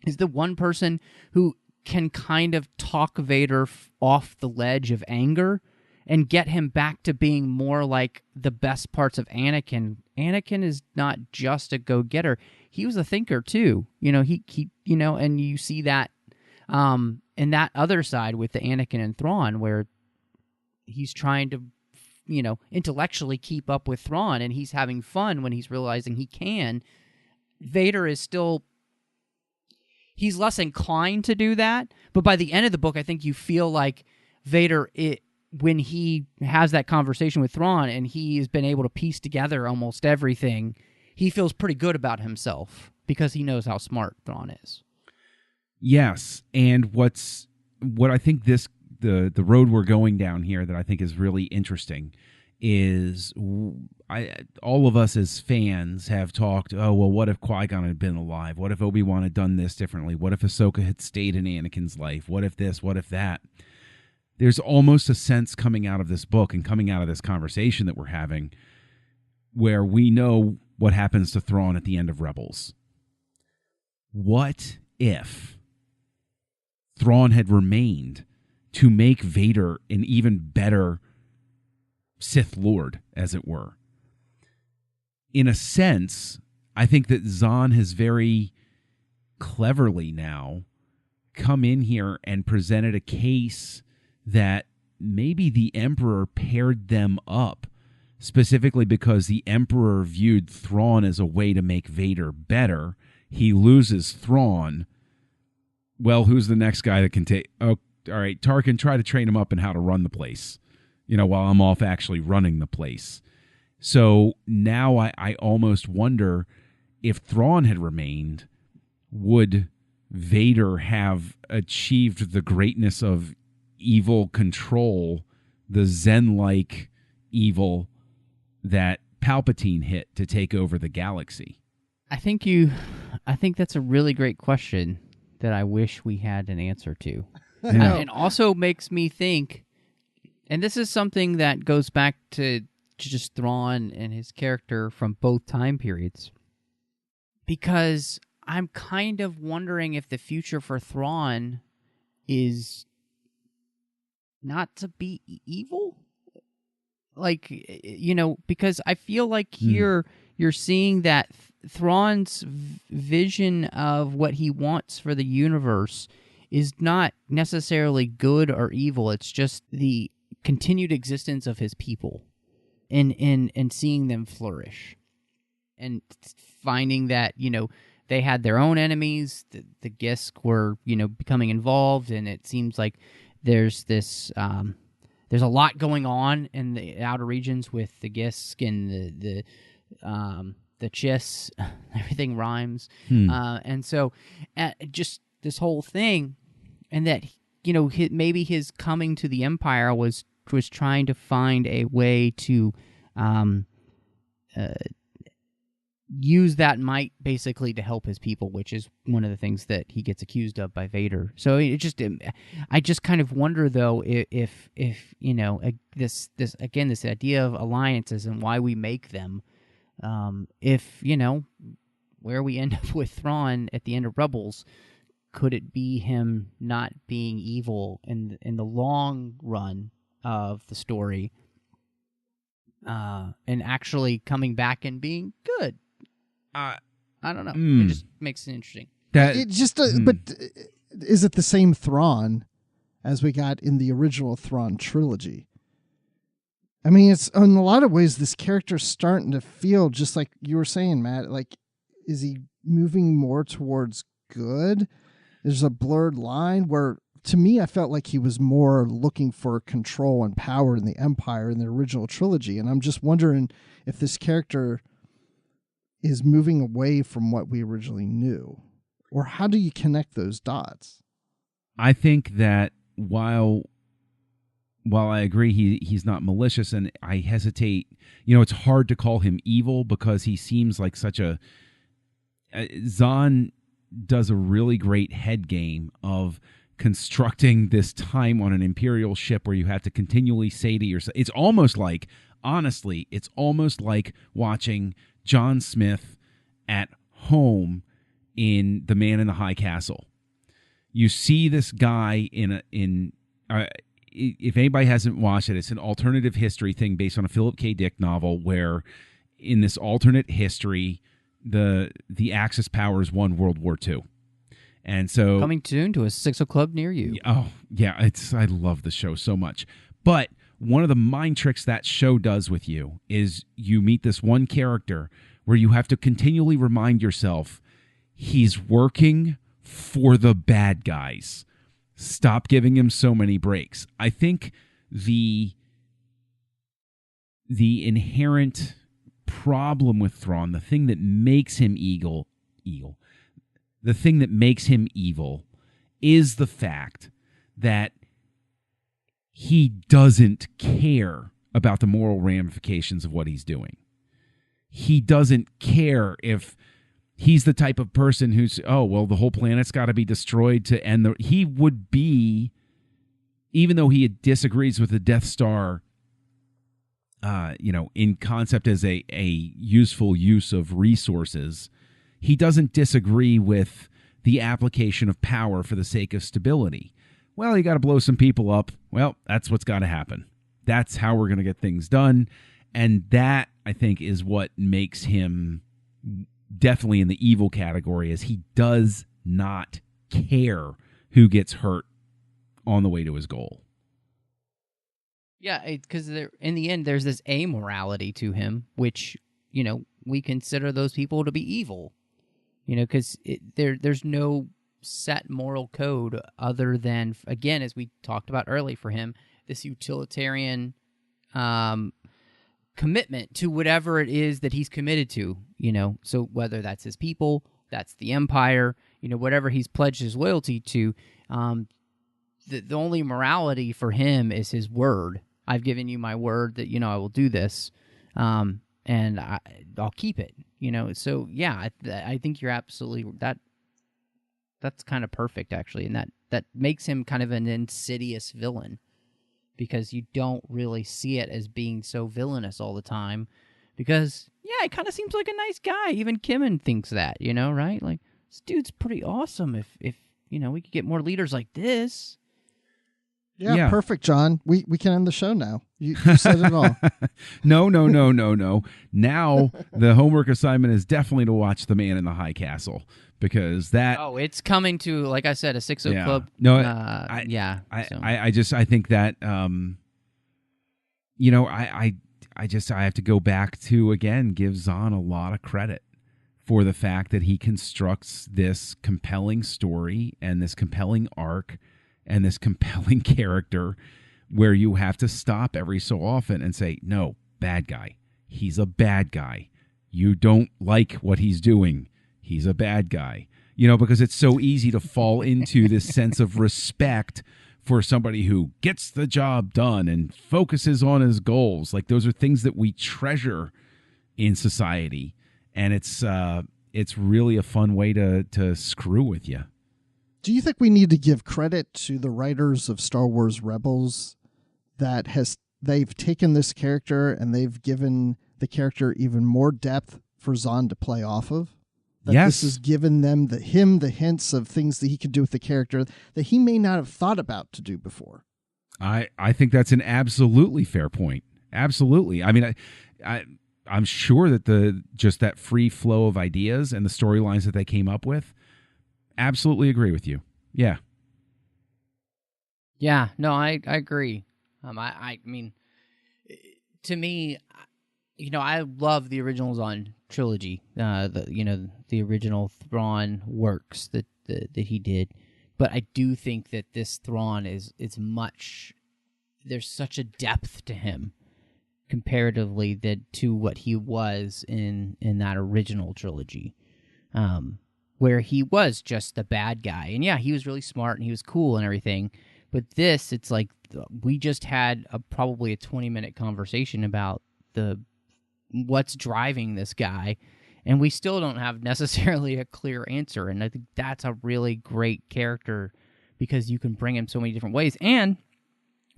[SPEAKER 2] is the one person who can kind of talk Vader off the ledge of anger and get him back to being more like the best parts of Anakin. Anakin is not just a go-getter. He was a thinker too. You know, he and you see that in that other side with the Anakin and Thrawn, where he's trying to, intellectually keep up with Thrawn, and he's having fun when he's realizing he can. Vader is still, he's less inclined to do that, but by the end of the book, I think you feel like Vader, when he has that conversation with Thrawn and he has been able to piece together almost everything, he feels pretty good about himself because he knows how smart Thrawn is. Yes, and what I think the road we're going down here that I think is really interesting is all of us as fans have talked, oh, well, what if Qui-Gon had been alive? What if Obi-Wan had done this differently? What if Ahsoka had stayed in Anakin's life? What if this? What if that? There's almost a sense coming out of this book and coming out of this conversation that we're having where we know what happens to Thrawn at the end of Rebels. What if Thrawn had remained to make Vader an even better Sith Lord, as it were? In a sense, I think that Zahn has very cleverly now come in here and presented a case that maybe the Emperor paired them up specifically because the Emperor viewed Thrawn as a way to make Vader better. He loses Thrawn. Well, who's the next guy that can take... Oh, all right, Tarkin, try to train him up in how to run the place, while I'm off actually running the place. So now I almost wonder if Thrawn had remained, would Vader have achieved the greatness of evil control, the Zen-like evil that Palpatine hit to take over the galaxy? I think that's a really great question that I wish we had an answer to. It also makes me think, and this is something that goes back to just Thrawn and his character from both time periods, because I'm kind of wondering if the future for Thrawn is not to be evil. Because I feel like here you're seeing that Thrawn's vision of what he wants for the universe is not necessarily good or evil. It's just the continued existence of his people and seeing them flourish and finding that, they had their own enemies. The Gisk were, becoming involved, and it seems like there's this... there's a lot going on in the outer regions with the Gisk and the Chiss. Everything rhymes. And so just this whole thing, and that, maybe his coming to the Empire was trying to find a way to use that might basically to help his people, which is one of the things that he gets accused of by Vader. So I just kind of wonder though if this idea of alliances and why we make them, if where we end up with Thrawn at the end of Rebels, could it be him not being evil in the long run of the story, and actually coming back and being good? I don't know. It just makes it interesting.
[SPEAKER 7] That
[SPEAKER 6] It just, but is it the same Thrawn as we got in the original Thrawn trilogy? I mean, it's in a lot of ways this character's starting to feel just like you were saying, Matt. Like, is he moving more towards good? There's a blurred line where, to me, I felt like he was more looking for control and power in the Empire in the original trilogy. And I'm just wondering if this character is moving away from what we originally knew. Or how do you connect those dots?
[SPEAKER 7] I think that while I agree he's not malicious, and I hesitate, it's hard to call him evil because he seems like such a Zahn does a really great head game of constructing this time on an Imperial ship where you have to continually say to yourself, it's almost like watching John Smith at home in The Man in the High Castle. You see this guy if anybody hasn't watched it, it's an alternative history thing based on a Philip K. Dick novel where in this alternate history, the Axis powers won World War II. And so
[SPEAKER 2] Coming soon to a 6 Club near you.
[SPEAKER 7] Oh, yeah, I love the show so much. But one of the mind tricks that show does with you is you meet this one character where you have to continually remind yourself he's working for the bad guys. Stop giving him so many breaks. I think the inherent problem with Thrawn, the thing that makes him evil, the thing that makes him evil is the fact that he doesn't care about the moral ramifications of what he's doing. He doesn't care if he's the type of person who's, the whole planet's got to be destroyed to end the... He would be, even though he disagrees with the Death Star, in concept as a useful use of resources, he doesn't disagree with the application of power for the sake of stability. Well, you got to blow some people up. Well, that's what's got to happen. That's how we're going to get things done. And that, I think, is what makes him definitely in the evil category, is he does not care who gets hurt on the way to his goal.
[SPEAKER 2] Yeah, because in the end, there's this amorality to him, which, we consider those people to be evil. Because there's no set moral code other than, again, as we talked about early for him, this utilitarian commitment to whatever it is that he's committed to, so whether that's his people, that's the Empire, whatever he's pledged his loyalty to, the only morality for him is his word. I've given you my word that, I will do this, and I'll keep it, so yeah, I think you're absolutely, that's kind of perfect actually, and that makes him kind of an insidious villain. Because you don't really see it as being so villainous all the time. Because, yeah, it kind of seems like a nice guy. Even Kimmin thinks that, right? Like, this dude's pretty awesome if we could get more leaders like this.
[SPEAKER 6] Yeah, perfect, John. We can end the show now. You said it all.
[SPEAKER 7] No. Now, the homework assignment is definitely to watch The Man in the High Castle. Because that... Oh,
[SPEAKER 2] it's coming to, like I said, a 6 Club.
[SPEAKER 7] No,
[SPEAKER 2] I
[SPEAKER 7] think that, I have to go back to, again, give Zahn a lot of credit for the fact that he constructs this compelling story and this compelling arc and this compelling character where you have to stop every so often and say, no, bad guy. He's a bad guy. You don't like what he's doing. He's a bad guy, because it's so easy to fall into this sense of respect for somebody who gets the job done and focuses on his goals. Like, those are things that we treasure in society. And it's really a fun way to screw with you.
[SPEAKER 6] Do you think we need to give credit to the writers of Star Wars Rebels that they've taken this character and they've given the character even more depth for Zahn to play off of? Yes. This has given them the hints of things that he could do with the character that he may not have thought about to do before. I
[SPEAKER 7] think that's an absolutely fair point. Absolutely. I mean, I I'm sure that that free flow of ideas and the storylines that they came up with, absolutely agree with you. Yeah.
[SPEAKER 2] Yeah, no, I agree. I mean, to me, I love the original Zahn trilogy. The original Thrawn works that he did, but I do think that this Thrawn is much. There's such a depth to him comparatively to what he was in that original trilogy, where he was just the bad guy. And yeah, he was really smart and he was cool and everything. But this, it's like we just had probably a 20-minute conversation about what's driving this guy, and we still don't have necessarily a clear answer. And I think that's a really great character because you can bring him so many different ways. And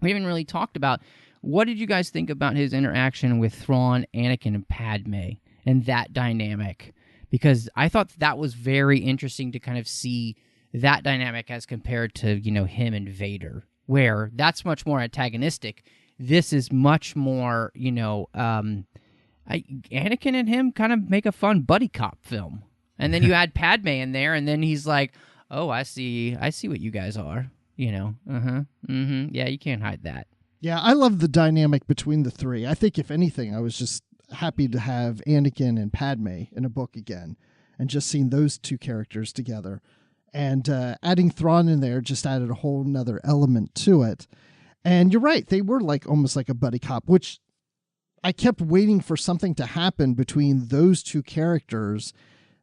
[SPEAKER 2] we haven't really talked about, what did you guys think about his interaction with Thrawn, Anakin, and Padme, and that dynamic? Because I thought that was very interesting to kind of see that dynamic as compared to, him and Vader, where that's much more antagonistic. This is much more, Anakin and him kind of make a fun buddy cop film. And then you add Padme in there, and then he's like, oh, I see what you guys are, yeah, you can't hide that.
[SPEAKER 6] Yeah, I love the dynamic between the three. I think, if anything, I was just happy to have Anakin and Padme in a book again, and just seeing those two characters together. And adding Thrawn in there just added a whole nother element to it. And you're right, they were almost like a buddy cop, which I kept waiting for something to happen between those two characters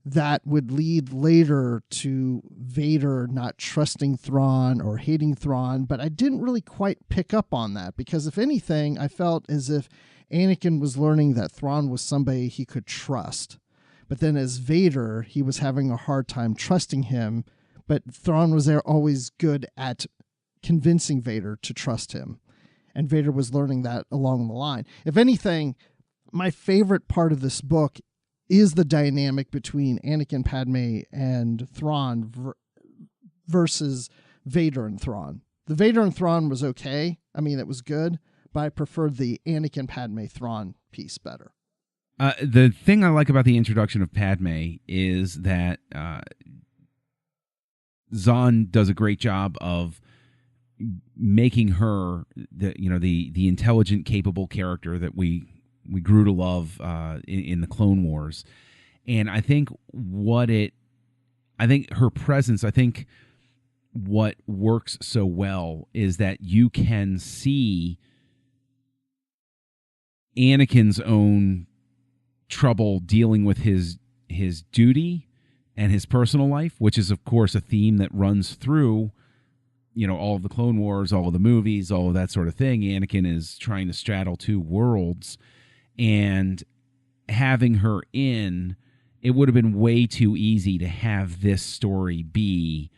[SPEAKER 6] that would lead later to Vader not trusting Thrawn or hating Thrawn, but I didn't really quite pick up on that, because if anything, I felt as if Anakin was learning that Thrawn was somebody he could trust. But then as Vader, he was having a hard time trusting him, but Thrawn was there always good at convincing Vader to trust him. And Vader was learning that along the line. If anything, my favorite part of this book is the dynamic between Anakin, Padme, and Thrawn versus Vader and Thrawn. The Vader and Thrawn was okay. I mean, it was good, but I preferred the Anakin, Padme, Thrawn piece better.
[SPEAKER 7] The thing I like about the introduction of Padme is that Zahn does a great job of making her the intelligent, capable character that we grew to love in the Clone Wars. And I think her presence, what works so well is that you can see Anakin's own trouble dealing with his duty and his personal life, which is, of course, a theme that runs through all of the Clone Wars, all of the movies, all of that sort of thing. Anakin is trying to straddle two worlds, and having her in, it would have been way too easy to have this story be,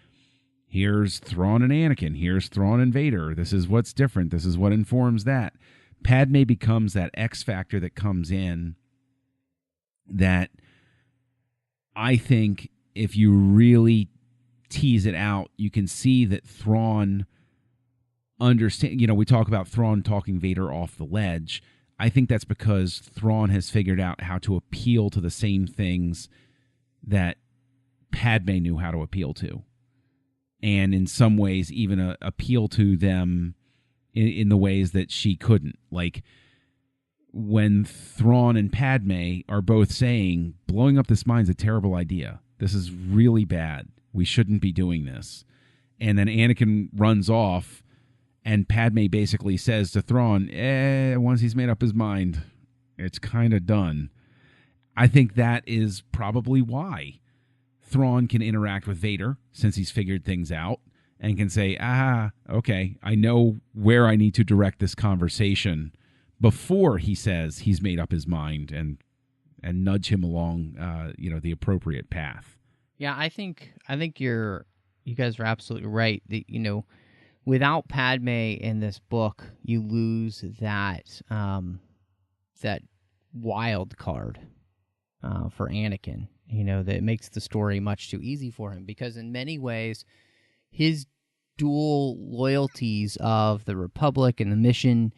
[SPEAKER 7] here's Thrawn and Anakin, here's Thrawn and Vader, this is what's different, this is what informs that. Padme becomes that X factor that comes in that I think if you really tease it out, you can see that Thrawn understand. We talk about Thrawn talking Vader off the ledge. I think that's because Thrawn has figured out how to appeal to the same things that Padme knew how to appeal to, and in some ways even appeal to them in the ways that she couldn't. Like when Thrawn and Padme are both saying, blowing up this mine's a terrible idea. This is really bad. We shouldn't be doing this. And then Anakin runs off, and Padme basically says to Thrawn, once he's made up his mind, it's kind of done. I think that is probably why Thrawn can interact with Vader, since he's figured things out, and can say, okay, I know where I need to direct this conversation before he says he's made up his mind, and nudge him along the appropriate path.
[SPEAKER 2] Yeah, I think you guys are absolutely right. Without Padme in this book, you lose that wild card for Anakin. That makes the story much too easy for him, because in many ways, his dual loyalties of the Republic and the mission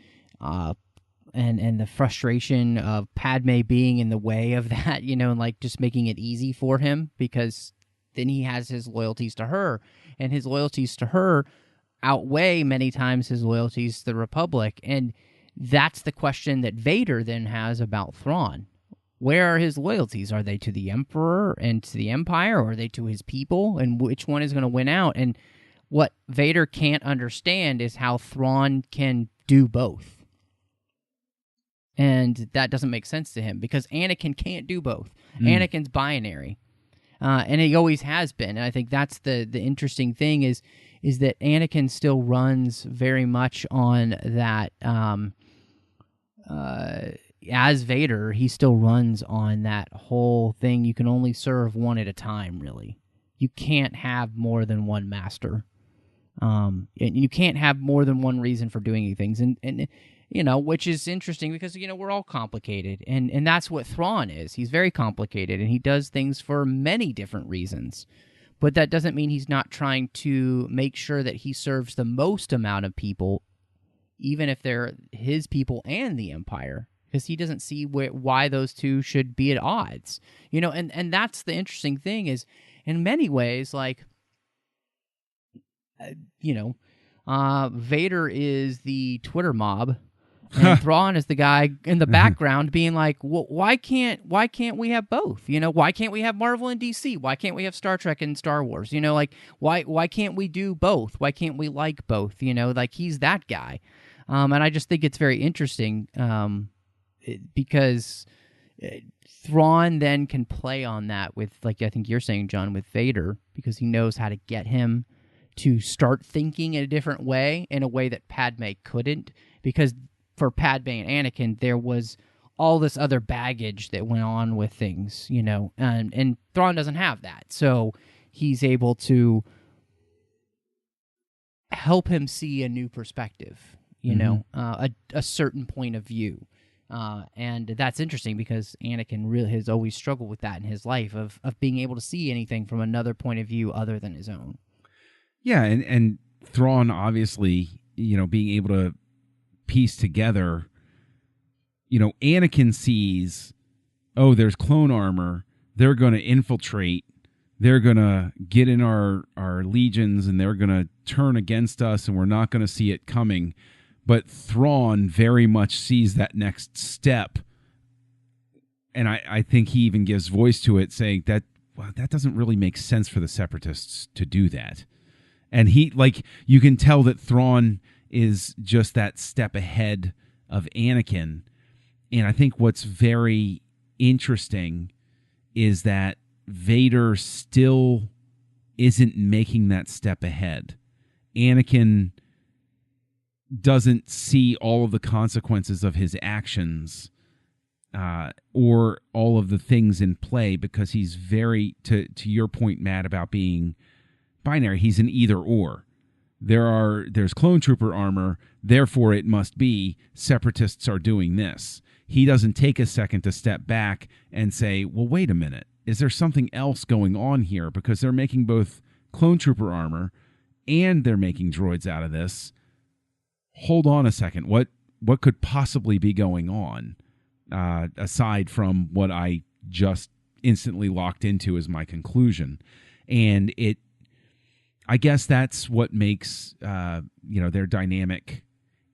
[SPEAKER 2] and the frustration of Padme being in the way of that, and like just making it easy for him, because then he has his loyalties to her, and his loyalties to her outweigh many times his loyalties to the Republic. And that's the question that Vader then has about Thrawn. Where are his loyalties? Are they to the Emperor and to the Empire, or are they to his people? And which one is going to win out? And what Vader can't understand is how Thrawn can do both. And that doesn't make sense to him, because Anakin can't do both. Anakin's binary. And he always has been. And I think that's the interesting thing is that Anakin still runs very much on that, as Vader, he still runs on that whole thing. You can only serve one at a time, really. You can't have more than one master. And you can't have more than one reason for doing things. And which is interesting because, we're all complicated. And that's what Thrawn is. He's very complicated, and he does things for many different reasons. But that doesn't mean he's not trying to make sure that he serves the most amount of people, even if they're his people and the Empire, because he doesn't see why those two should be at odds. And that's the interesting thing is, in many ways, like, Vader is the Twitter mob, and Thrawn is the guy in the background being like, well, why can't we have both? Why can't we have Marvel and DC? Why can't we have Star Trek and Star Wars? Like, why can't we do both? Why can't we like both? Like, he's that guy. And I just think it's very interesting because Thrawn then can play on that with, like I think you're saying, John, with Vader, because he knows how to get him to start thinking in a different way, in a way that Padme couldn't, because for Padme and Anakin, there was all this other baggage that went on with things, and Thrawn doesn't have that. So he's able to help him see a new perspective, a certain point of view. And that's interesting because Anakin really has always struggled with that in his life of being able to see anything from another point of view other than his own.
[SPEAKER 7] Yeah, and Thrawn obviously, being able to piece together, Anakin sees, oh, there's clone armor, they're going to infiltrate, they're going to get in our legions, and they're going to turn against us, and we're not going to see it coming. But Thrawn very much sees that next step, and I think he even gives voice to it, saying that, well, that doesn't really make sense for the Separatists to do that. And you can tell that Thrawn is just that step ahead of Anakin. And I think what's very interesting is that Vader still isn't making that step ahead. Anakin doesn't see all of the consequences of his actions or all of the things in play, because he's very, to your point, Matt, about being binary, he's an either or. There's clone trooper armor, therefore it must be Separatists are doing this. He doesn't take a second to step back and say, well, wait a minute, is there something else going on here? Because they're making both clone trooper armor and they're making droids out of this. Hold on a second, what could possibly be going on aside from what I just instantly locked into as my conclusion? And I guess that's what makes their dynamic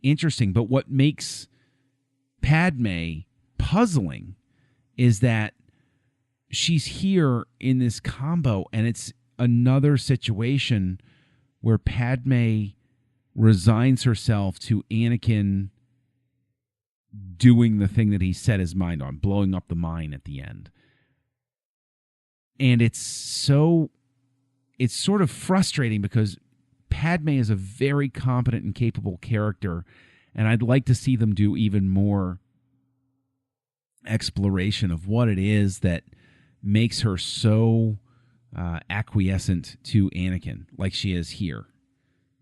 [SPEAKER 7] interesting. But what makes Padme puzzling is that she's here in this combo, and it's another situation where Padme resigns herself to Anakin doing the thing that he set his mind on, blowing up the mine at the end. And it's sort of frustrating because Padme is a very competent and capable character, and I'd like to see them do even more exploration of what it is that makes her so acquiescent to Anakin like she is here.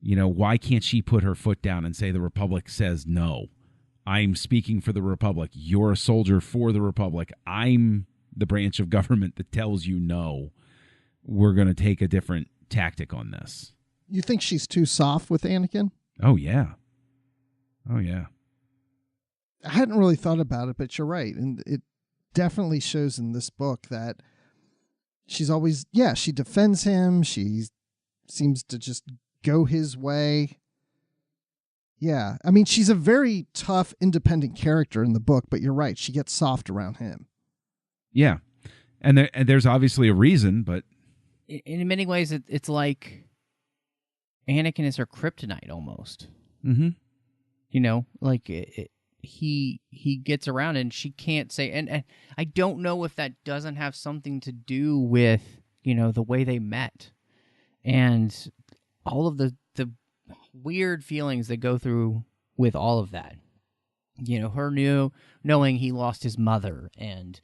[SPEAKER 7] Why can't she put her foot down and say the Republic says no? I'm speaking for the Republic. You're a soldier for the Republic. I'm the branch of government that tells you no. We're going to take a different tactic on this.
[SPEAKER 6] You think she's too soft with Anakin?
[SPEAKER 7] Oh, yeah. Oh, yeah.
[SPEAKER 6] I hadn't really thought about it, but you're right. And it definitely shows in this book that she's always, she defends him. She seems to just go his way. Yeah. I mean, she's a very tough, independent character in the book, but you're right. She gets soft around him.
[SPEAKER 7] Yeah. And there's obviously a reason, but
[SPEAKER 2] in many ways, it's like Anakin is her kryptonite almost.
[SPEAKER 7] mm-hmm.
[SPEAKER 2] You know, like he gets around and she can't say, and I don't know if that doesn't have something to do with, you know, the way they met and all of the weird feelings that go through with all of that. You know, her knowing he lost his mother, and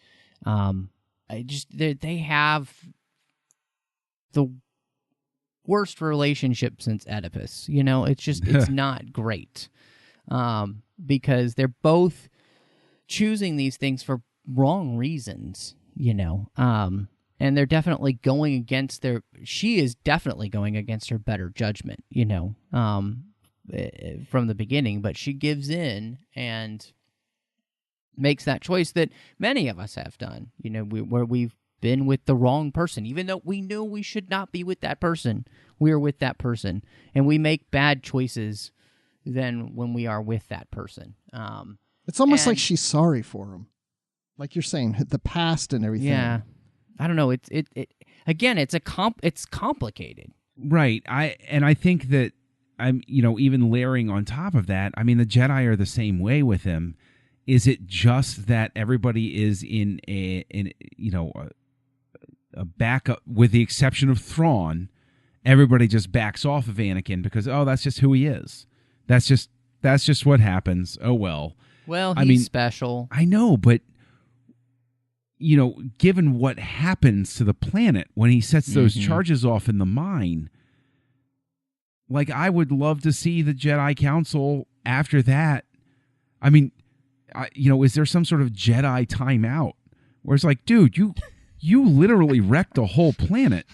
[SPEAKER 2] they have the worst relationship since Oedipus. You know, it's just it's not great. Because they're both choosing these things for wrong reasons, you know. And they're definitely going against she is definitely going against her better judgment, you know, from the beginning, but she gives in and makes that choice that many of us have done, you know, where we've been with the wrong person, even though we knew we should not be with that person. We're with that person, and we make bad choices than when we are with that person.
[SPEAKER 6] It's almost like she's sorry for him. Like you're saying, the past and everything.
[SPEAKER 2] Yeah. I don't know. It's complicated.
[SPEAKER 7] Right. I think that I'm, you know, even layering on top of that, I mean, the Jedi are the same way with him. Is it just that everybody is in a backup, with the exception of Thrawn, everybody just backs off of Anakin because, that's just who he is. That's just what happens. Oh, well.
[SPEAKER 2] Well, he's special.
[SPEAKER 7] I know, but, you know, given what happens to the planet when he sets those charges off in the mine, like, I would love to see the Jedi Council after that. I mean, is there some sort of Jedi timeout where it's like, dude, you literally wrecked a whole planet.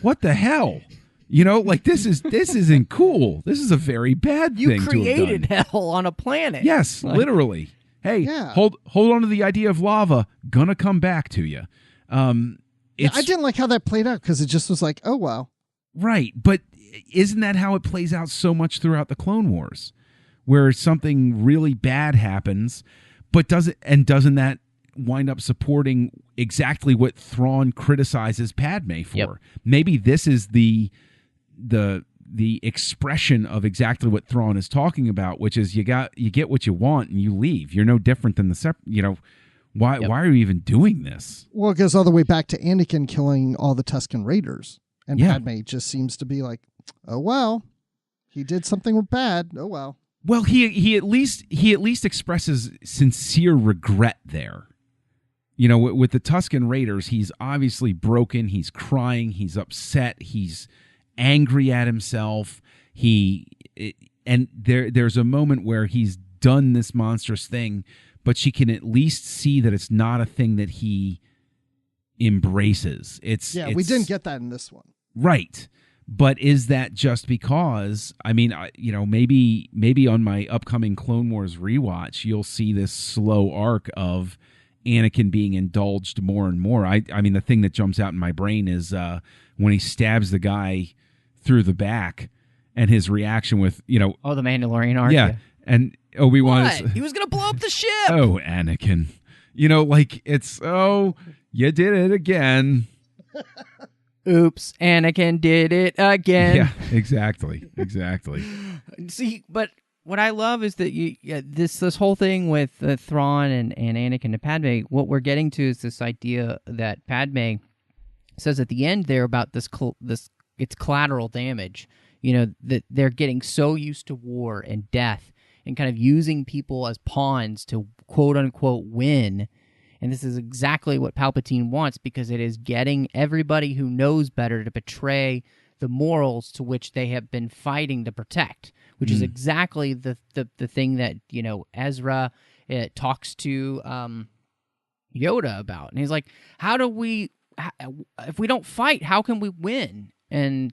[SPEAKER 7] What the hell? You know, like, this isn't cool. This is a very bad thing to have done.
[SPEAKER 2] You created hell on a planet.
[SPEAKER 7] Yes, literally. Hey, hold on to the idea of lava. Gonna come back to you.
[SPEAKER 6] I didn't like how that played out because it just was like, oh, wow.
[SPEAKER 7] Right, but isn't that how it plays out so much throughout the Clone Wars, where something really bad happens, but doesn't that wind up supporting exactly what Thrawn criticizes Padme for?
[SPEAKER 2] Yep.
[SPEAKER 7] Maybe this is the expression of exactly what Thrawn is talking about, which is you get what you want and you leave. You're no different than why are you even doing this? Well,
[SPEAKER 6] it goes all the way back to Anakin killing all the Tusken Raiders, and Padme just seems to be like, oh well, he did something bad. Oh well.
[SPEAKER 7] Well, he at least expresses sincere regret there. You know, with the Tusken Raiders, he's obviously broken. He's crying. He's upset. He's angry at himself. There's a moment where he's done this monstrous thing, but she can at least see that it's not a thing that he embraces.
[SPEAKER 6] We didn't get that in this one.
[SPEAKER 7] Right. But is that just because, I mean, maybe on my upcoming Clone Wars rewatch, you'll see this slow arc of Anakin being indulged more and more. I mean, the thing that jumps out in my brain is when he stabs the guy through the back and his reaction with, the
[SPEAKER 2] Mandalorian arc.
[SPEAKER 7] Yeah. And Obi-Wan is,
[SPEAKER 2] he was going to blow up the ship.
[SPEAKER 7] Oh, Anakin. It's, you did it again.
[SPEAKER 2] Oops, Anakin did it again.
[SPEAKER 7] Yeah, exactly.
[SPEAKER 2] See, but what I love is that this whole thing with Thrawn and Anakin and Padme, what we're getting to is this idea that Padme says at the end there about this it's collateral damage. You know, that they're getting so used to war and death and kind of using people as pawns to quote unquote win. And this is exactly what Palpatine wants, because it is getting everybody who knows better to betray the morals to which they have been fighting to protect, which is exactly the thing that, Ezra talks to Yoda about. And he's like, if we don't fight, how can we win? And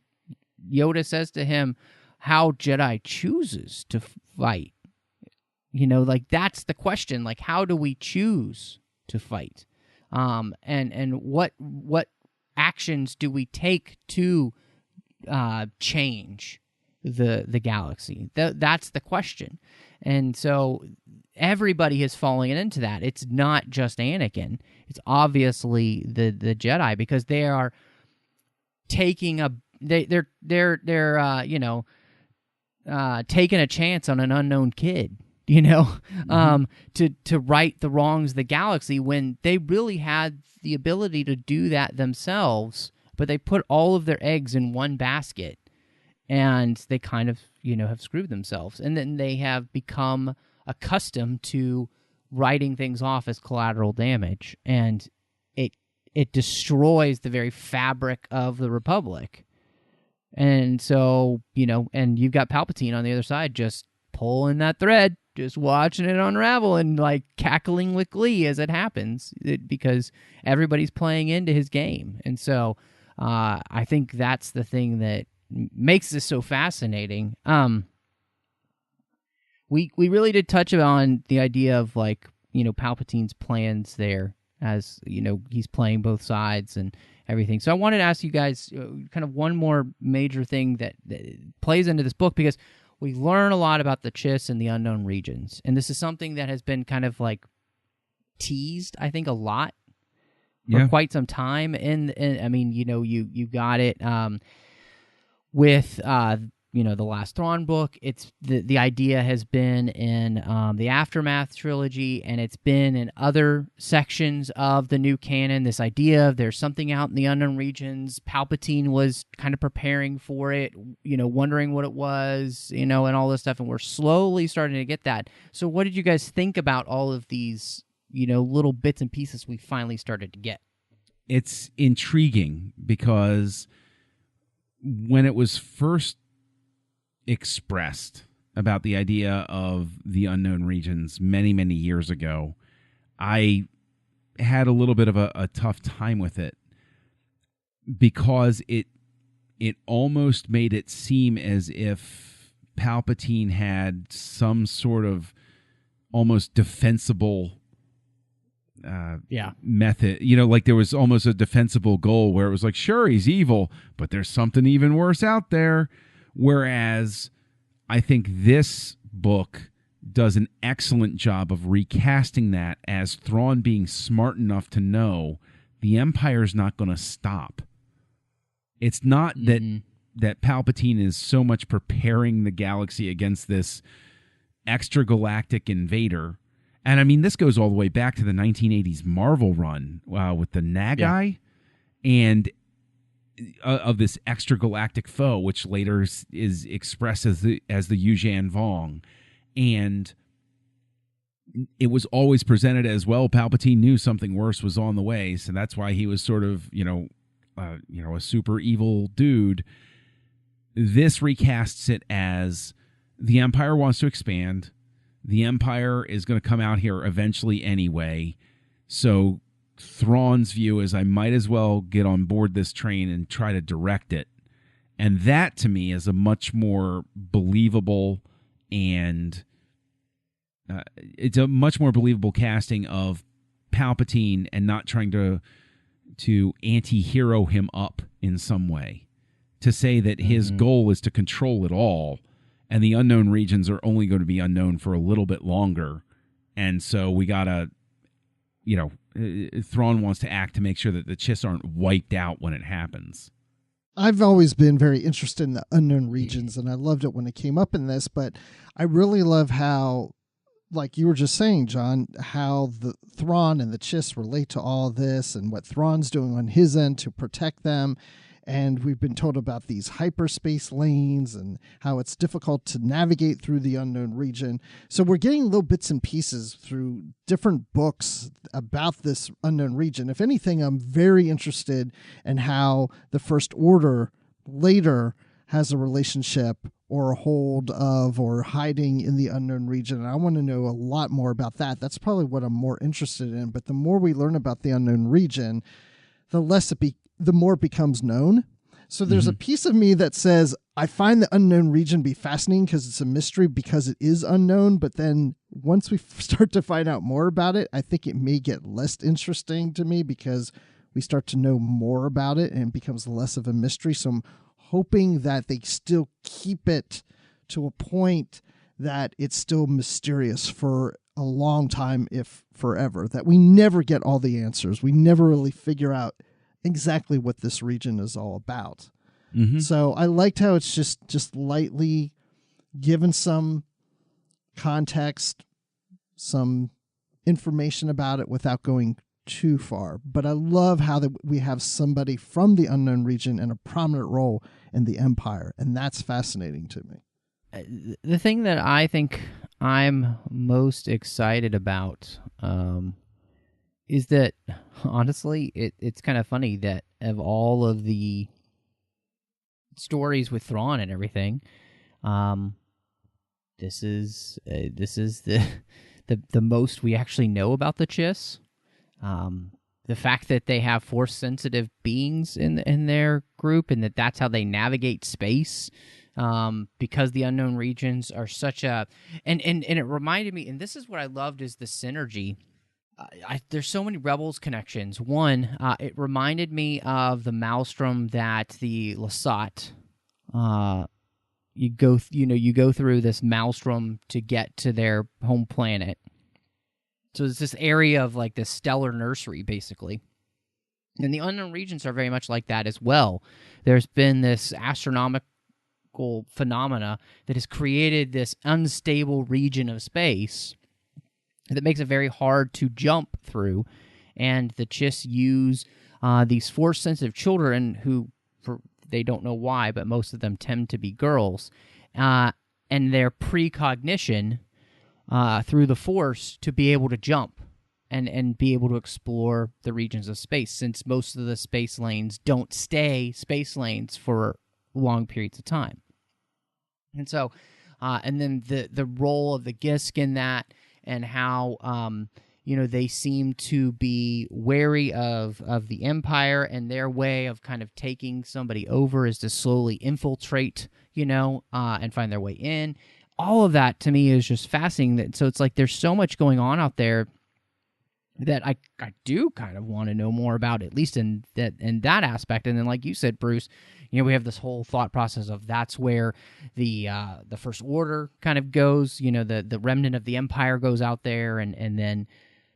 [SPEAKER 2] Yoda says to him, how Jedi chooses to fight. Like that's the question. Like, how do we choose to fight? And what actions do we take to change the galaxy? That's the question. And so everybody is falling into that. It's not just Anakin. It's obviously the Jedi, because they are taking they're taking a chance on an unknown kid, to right the wrongs of the galaxy, when they really had the ability to do that themselves, but they put all of their eggs in one basket, and they kind of, have screwed themselves. And then they have become accustomed to writing things off as collateral damage, and it destroys the very fabric of the Republic. And so, and you've got Palpatine on the other side just pulling that thread, just watching it unravel and like cackling with glee as it happens, because everybody's playing into his game. And so I think that's the thing that makes this so fascinating. We really did touch on the idea of like, Palpatine's plans there, as, he's playing both sides and everything. So I wanted to ask you guys kind of one more major thing that plays into this book, because we learn a lot about the Chiss and the unknown regions. And this is something that has been kind of like teased, I think, a lot for quite some time. And I mean, you got it with the last Thrawn book. It's the idea has been in the Aftermath trilogy, and it's been in other sections of the new canon. This idea of there's something out in the unknown regions. Palpatine was kind of preparing for it, wondering what it was, and all this stuff. And we're slowly starting to get that. So what did you guys think about all of these, little bits and pieces we finally started to get?
[SPEAKER 7] It's intriguing, because when it was first expressed about the idea of the unknown regions many, many years ago, I had a little bit of a tough time with it, because it almost made it seem as if Palpatine had some sort of almost defensible method, like there was almost a defensible goal where it was like, sure, he's evil, but there's something even worse out there. Whereas I think this book does an excellent job of recasting that as Thrawn being smart enough to know the Empire's not going to stop. It's not that Palpatine is so much preparing the galaxy against this extragalactic invader. And I mean, this goes all the way back to the 1980s Marvel run with the Nagai and of this extragalactic foe, which later is expressed as the Yuuzhan Vong. And it was always presented as, well, Palpatine knew something worse was on the way, so that's why he was sort of, a super evil dude. This recasts it as the Empire wants to expand. The Empire is going to come out here eventually anyway. So Thrawn's view is, I might as well get on board this train and try to direct it. And that, to me, is a much more believable and it's a much more believable casting of Palpatine, and not trying to anti-hero him up in some way. To say that his goal is to control it all, and the unknown regions are only going to be unknown for a little bit longer. And so we got to, Thrawn wants to act to make sure that the Chiss aren't wiped out when it happens.
[SPEAKER 6] I've always been very interested in the unknown regions, and I loved it when it came up in this, but I really love how, like you were just saying, John, how the Thrawn and the Chiss relate to all this, and what Thrawn's doing on his end to protect them. And we've been told about these hyperspace lanes and how it's difficult to navigate through the unknown region. So we're getting little bits and pieces through different books about this unknown region. If anything, I'm very interested in how the First Order later has a relationship or a hold of or hiding in the unknown region. And I want to know a lot more about that. That's probably what I'm more interested in. But the more we learn about the unknown region, the more it becomes known. So there's a piece of me that says, I find the unknown region be fascinating because it's a mystery because it is unknown. But then once we start to find out more about it, I think it may get less interesting to me because we start to know more about it and it becomes less of a mystery. So I'm hoping that they still keep it to a point that it's still mysterious for a long time, if forever, that we never get all the answers. We never really figure out exactly what this region is all about. So I liked how it's just lightly given some context, some information about it without going too far. But I love how we have somebody from the unknown region in a prominent role in the Empire, and that's fascinating to me.
[SPEAKER 2] The thing that I think I'm most excited about is that, honestly, it's kind of funny that of all of the stories with Thrawn and everything, this is the most we actually know about the Chiss. The fact that they have force-sensitive beings in their group, and that's how they navigate space. Because the unknown regions are such a, and it reminded me, and this is what I loved, is the synergy. There's so many Rebels connections. One, it reminded me of the maelstrom that the Lasat, you go through this maelstrom to get to their home planet. So it's this area of like this stellar nursery, basically. And the unknown regions are very much like that as well. There's been this astronomical phenomena that has created this unstable region of space that makes it very hard to jump through. And the Chiss use these force-sensitive children who, they don't know why, but most of them tend to be girls, and their precognition through the Force to be able to jump and be able to explore the regions of space, since most of the space lanes don't stay space lanes for long periods of time. And so, and then the role of the Gisk in that, and how, they seem to be wary of the Empire, and their way of kind of taking somebody over is to slowly infiltrate, and find their way in. All of that to me is just fascinating. So it's like there's so much going on out there that I do kind of want to know more about, at least in that aspect. And then, like you said, Bruce, we have this whole thought process of that's where the First Order kind of goes. The remnant of the Empire goes out there, and then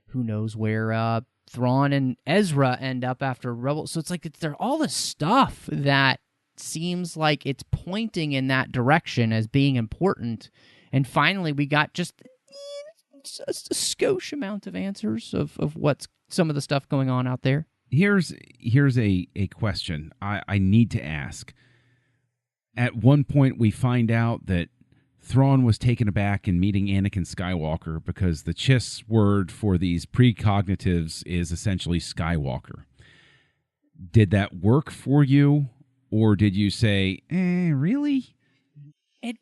[SPEAKER 2] who knows where Thrawn and Ezra end up after Rebels. So it's like they're all this stuff that seems like it's pointing in that direction as being important. And finally, we got just a skosh amount of answers of what's some of the stuff going on out there.
[SPEAKER 7] Here's a question I need to ask. At one point, we find out that Thrawn was taken aback in meeting Anakin Skywalker because the Chiss word for these precognitives is essentially Skywalker. Did that work for you, or did you say, really?
[SPEAKER 2] It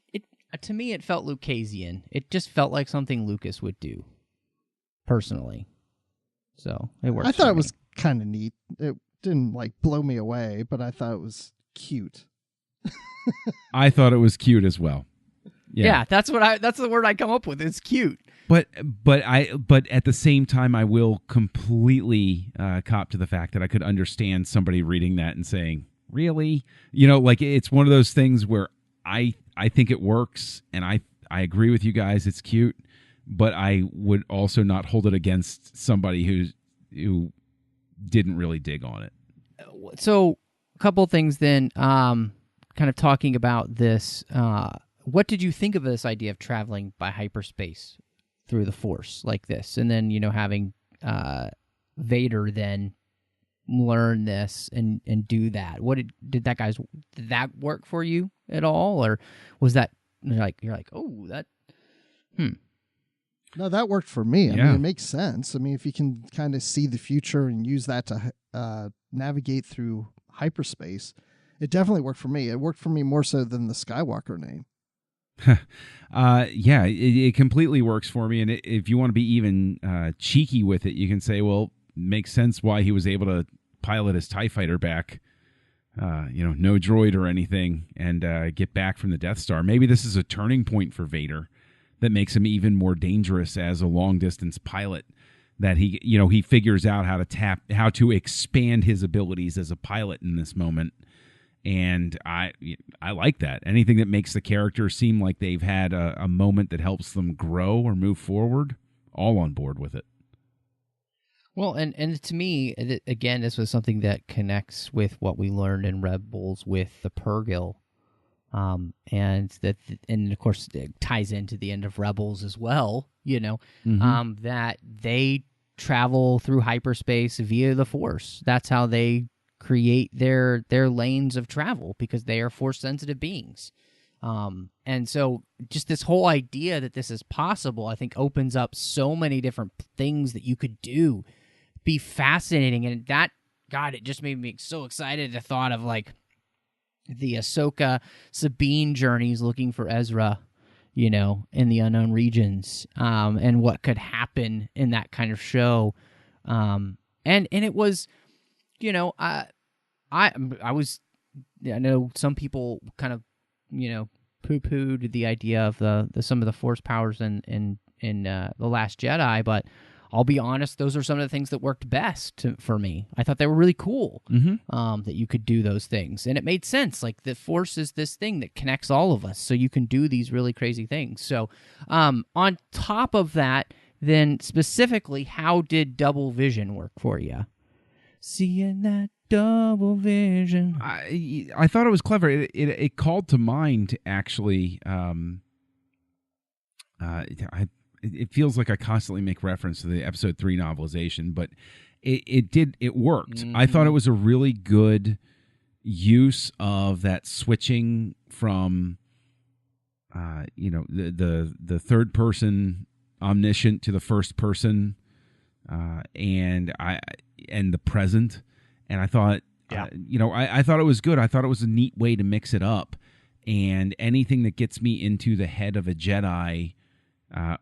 [SPEAKER 2] to me, it felt Lucasian. It just felt like something Lucas would do, personally. So it worked.
[SPEAKER 6] I thought it was kind of neat. It didn't blow me away, but I thought it was cute.
[SPEAKER 7] I thought it was cute as well.
[SPEAKER 2] Yeah, that's the word I come up with. It's cute.
[SPEAKER 7] But at the same time, I will completely cop to the fact that I could understand somebody reading that and saying, really? It's one of those things where I think it works, and I agree with you guys. It's cute, but I would also not hold it against somebody who didn't really dig on it.
[SPEAKER 2] So, a couple things then, kind of talking about this. What did you think of this idea of traveling by hyperspace through the Force like this, and then having Vader then learn this and do that? What did that work for you at all, or was that you're like, oh, that
[SPEAKER 6] No, that worked for me. I mean, it makes sense. I mean, if you can kind of see the future and use that to navigate through hyperspace, it definitely worked for me. It worked for me more so than the Skywalker name.
[SPEAKER 7] It completely works for me. And if you want to be even cheeky with it, you can say, well, makes sense why he was able to pilot his TIE fighter back no droid or anything, and get back from the Death Star. Maybe this is a turning point for Vader that makes him even more dangerous as a long distance pilot. That he figures out how to expand his abilities as a pilot in this moment. And I like that. Anything that makes the character seem like they've had a moment that helps them grow or move forward, all on board with it.
[SPEAKER 2] Well, and to me, again, this was something that connects with what we learned in Rebels with the Purrgil, and of course it ties into the end of Rebels as well. That they travel through hyperspace via the Force. That's how they create their lanes of travel, because they are Force-sensitive beings. And so just this whole idea that this is possible, I think, opens up so many different things that you could do. Be fascinating. And that, God, it just made me so excited. The thought of like the Ahsoka Sabine journeys looking for Ezra, in the unknown regions, and what could happen in that kind of show. And it was, I know some people kind of, poo-pooed the idea of the some of the Force powers in The Last Jedi, but I'll be honest, those are some of the things that worked best for me. I thought they were really cool, that you could do those things. And it made sense. Like, the Force is this thing that connects all of us, so you can do these really crazy things. So on top of that, then specifically, how did double vision work for you? Seeing that double vision.
[SPEAKER 7] I thought it was clever. It called to mind, actually. It feels like I constantly make reference to the Episode 3 novelization, but it worked. Mm-hmm. I thought it was a really good use of that switching from, the third person omniscient to the first person, and the present. And I thought, I thought it was good. I thought it was a neat way to mix it up. And anything that gets me into the head of a Jedi,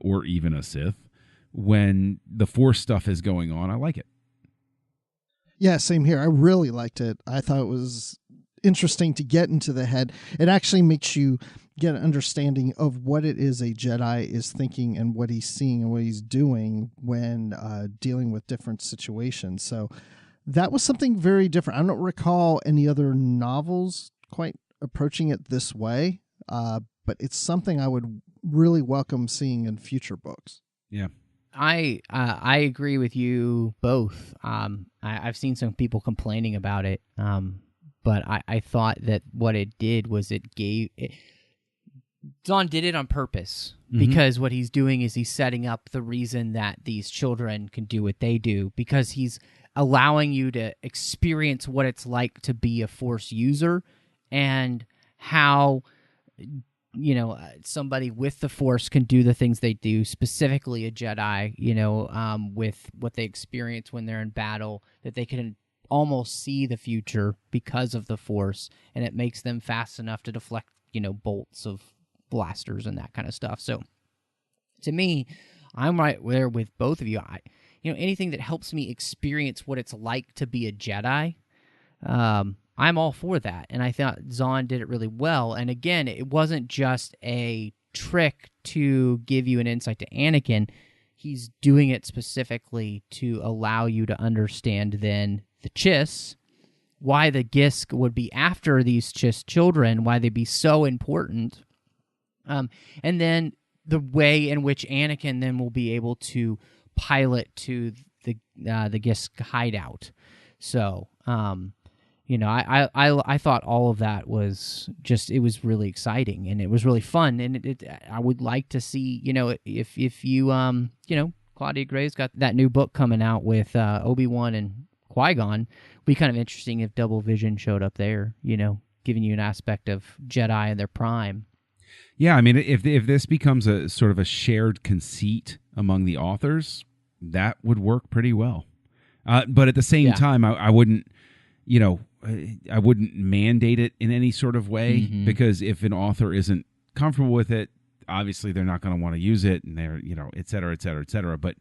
[SPEAKER 7] or even a Sith, when the Force stuff is going on, I like it.
[SPEAKER 6] Yeah, same here. I really liked it. I thought it was interesting to get into the head. It actually makes you get an understanding of what it is a Jedi is thinking and what he's seeing and what he's doing when dealing with different situations. So that was something very different. I don't recall any other novels quite approaching it this way, but it's something I would really welcome seeing in future books.
[SPEAKER 7] Yeah.
[SPEAKER 2] I agree with you both. I've seen some people complaining about it, but I thought that what it did was Zahn did it on purpose, because what he's doing is he's setting up the reason that these children can do what they do, because he's allowing you to experience what it's like to be a Force user and how somebody with the Force can do the things they do, specifically a Jedi, with what they experience when they're in battle, that they can almost see the future because of the Force, and it makes them fast enough to deflect, bolts of blasters and that kind of stuff. So to me, I'm right there with both of you. Anything that helps me experience what it's like to be a Jedi, I'm all for that. And I thought Zahn did it really well. And again, it wasn't just a trick to give you an insight to Anakin. He's doing it specifically to allow you to understand then the Chiss, why the Gisk would be after these Chiss children, why they'd be so important. And then the way in which Anakin then will be able to pilot to the Gisk hideout. So, I thought all of that was it was really exciting, and it was really fun, and I would like to see, if you, Claudia Gray's got that new book coming out with Obi-Wan and Qui-Gon. It'd be kind of interesting if Double Vision showed up there, giving you an aspect of Jedi in their prime.
[SPEAKER 7] Yeah, I mean, if this becomes a sort of a shared conceit among the authors, that would work pretty well. But at the same time, I wouldn't, I wouldn't mandate it in any sort of way, because if an author isn't comfortable with it, obviously they're not going to want to use it, and they're, et cetera, et cetera, et cetera. But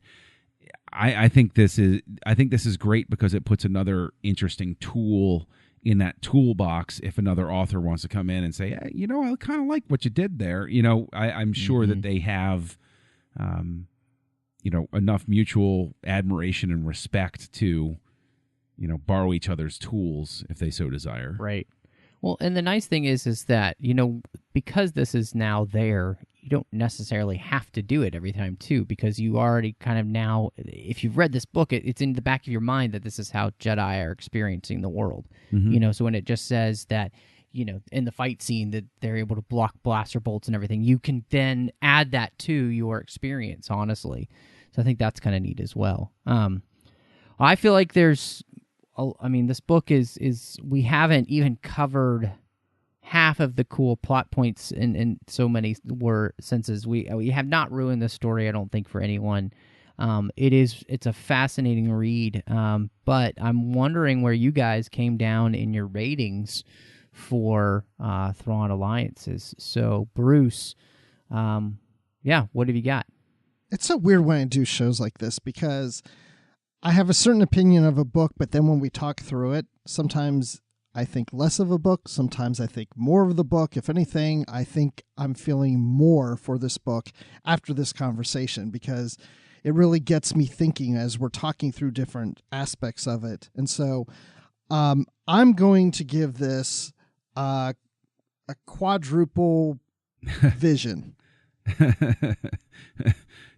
[SPEAKER 7] I think this is great, because it puts another interesting tool in that toolbox if another author wants to come in and say, hey, you know, I kind of like what you did there. You know, I'm sure that they have, you know, enough mutual admiration and respect to, you know, borrow each other's tools if they so desire.
[SPEAKER 2] Right. Well, and the nice thing is that, you know, because this is now there, you don't necessarily have to do it every time, too, because you already kind of now, if you've read this book, it's in the back of your mind that this is how Jedi are experiencing the world.
[SPEAKER 7] Mm-hmm.
[SPEAKER 2] You know, so when it just says that, you know, in the fight scene that they're able to block blaster bolts and everything, you can then add that to your experience, honestly. So I think that's kind of neat as well. I feel like there's, I mean, this book is we haven't even covered half of the cool plot points in so many senses. We have not ruined the story, I don't think, for anyone. It's a fascinating read, but I'm wondering where you guys came down in your ratings for Thrawn Alliances. So, Bruce, what have you got?
[SPEAKER 6] It's so weird when I do shows like this because I have a certain opinion of a book, but then when we talk through it, sometimes I think less of a book, sometimes I think more of the book. If anything, I think I'm feeling more for this book after this conversation because it really gets me thinking as we're talking through different aspects of it. And so I'm going to give this a quadruple vision.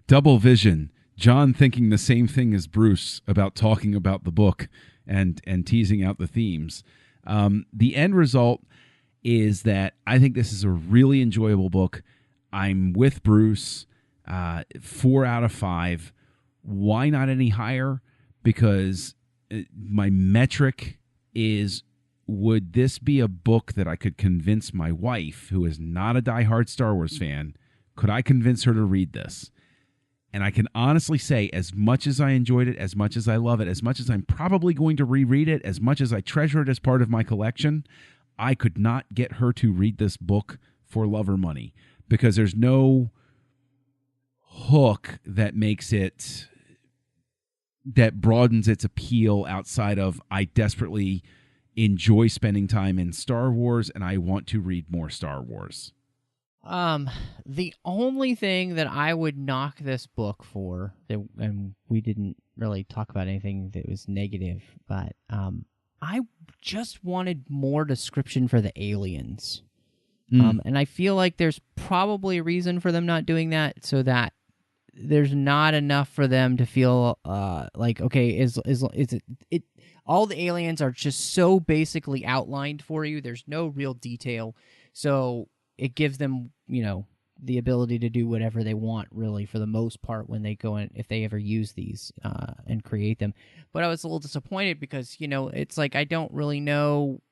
[SPEAKER 7] Double vision. John thinking the same thing as Bruce about talking about the book and teasing out the themes. The end result is that I think this is a really enjoyable book. I'm with Bruce. 4 out of 5. Why not any higher? Because my metric is, would this be a book that I could convince my wife, who is not a diehard Star Wars fan, could I convince her to read this? And I can honestly say, as much as I enjoyed it, as much as I love it, as much as I'm probably going to reread it, as much as I treasure it as part of my collection, I could not get her to read this book for love or money because there's no hook that makes it, that broadens its appeal outside of I desperately enjoy spending time in Star Wars and I want to read more Star Wars.
[SPEAKER 2] The only thing that I would knock this book for, and we didn't really talk about anything that was negative, but I just wanted more description for the aliens. And I feel like there's probably a reason for them not doing that, so that there's not enough for them to feel like, okay, is it all the aliens are just so basically outlined for you. There's no real detail, so it gives them, you know, the ability to do whatever they want, really, for the most part, when they go in, if they ever use these and create them. But I was a little disappointed because, you know, it's like I don't really know.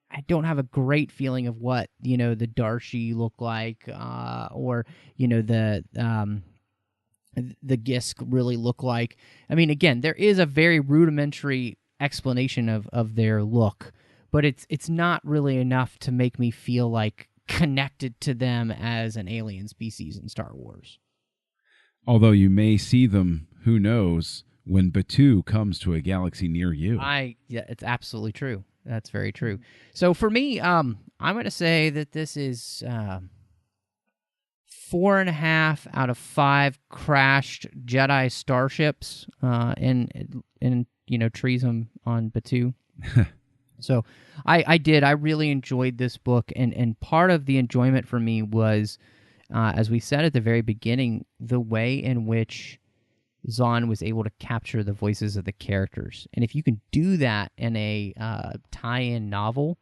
[SPEAKER 2] I don't have a great feeling of what, you know, the Darshi look like, or, you know, the Gisk really look like. I mean, again, there is a very rudimentary explanation of their look, but it's not really enough to make me feel like connected to them as an alien species in Star Wars.
[SPEAKER 7] Although you may see them, who knows, when Batuu comes to a galaxy near you.
[SPEAKER 2] Yeah, it's absolutely true. That's very true. So for me, I'm going to say that this is 4.5 out of 5 crashed Jedi starships in you know, treason on Batuu. So I really enjoyed this book, and part of the enjoyment for me was, as we said at the very beginning, the way in which Zahn was able to capture the voices of the characters. And if you can do that in a tie-in novel,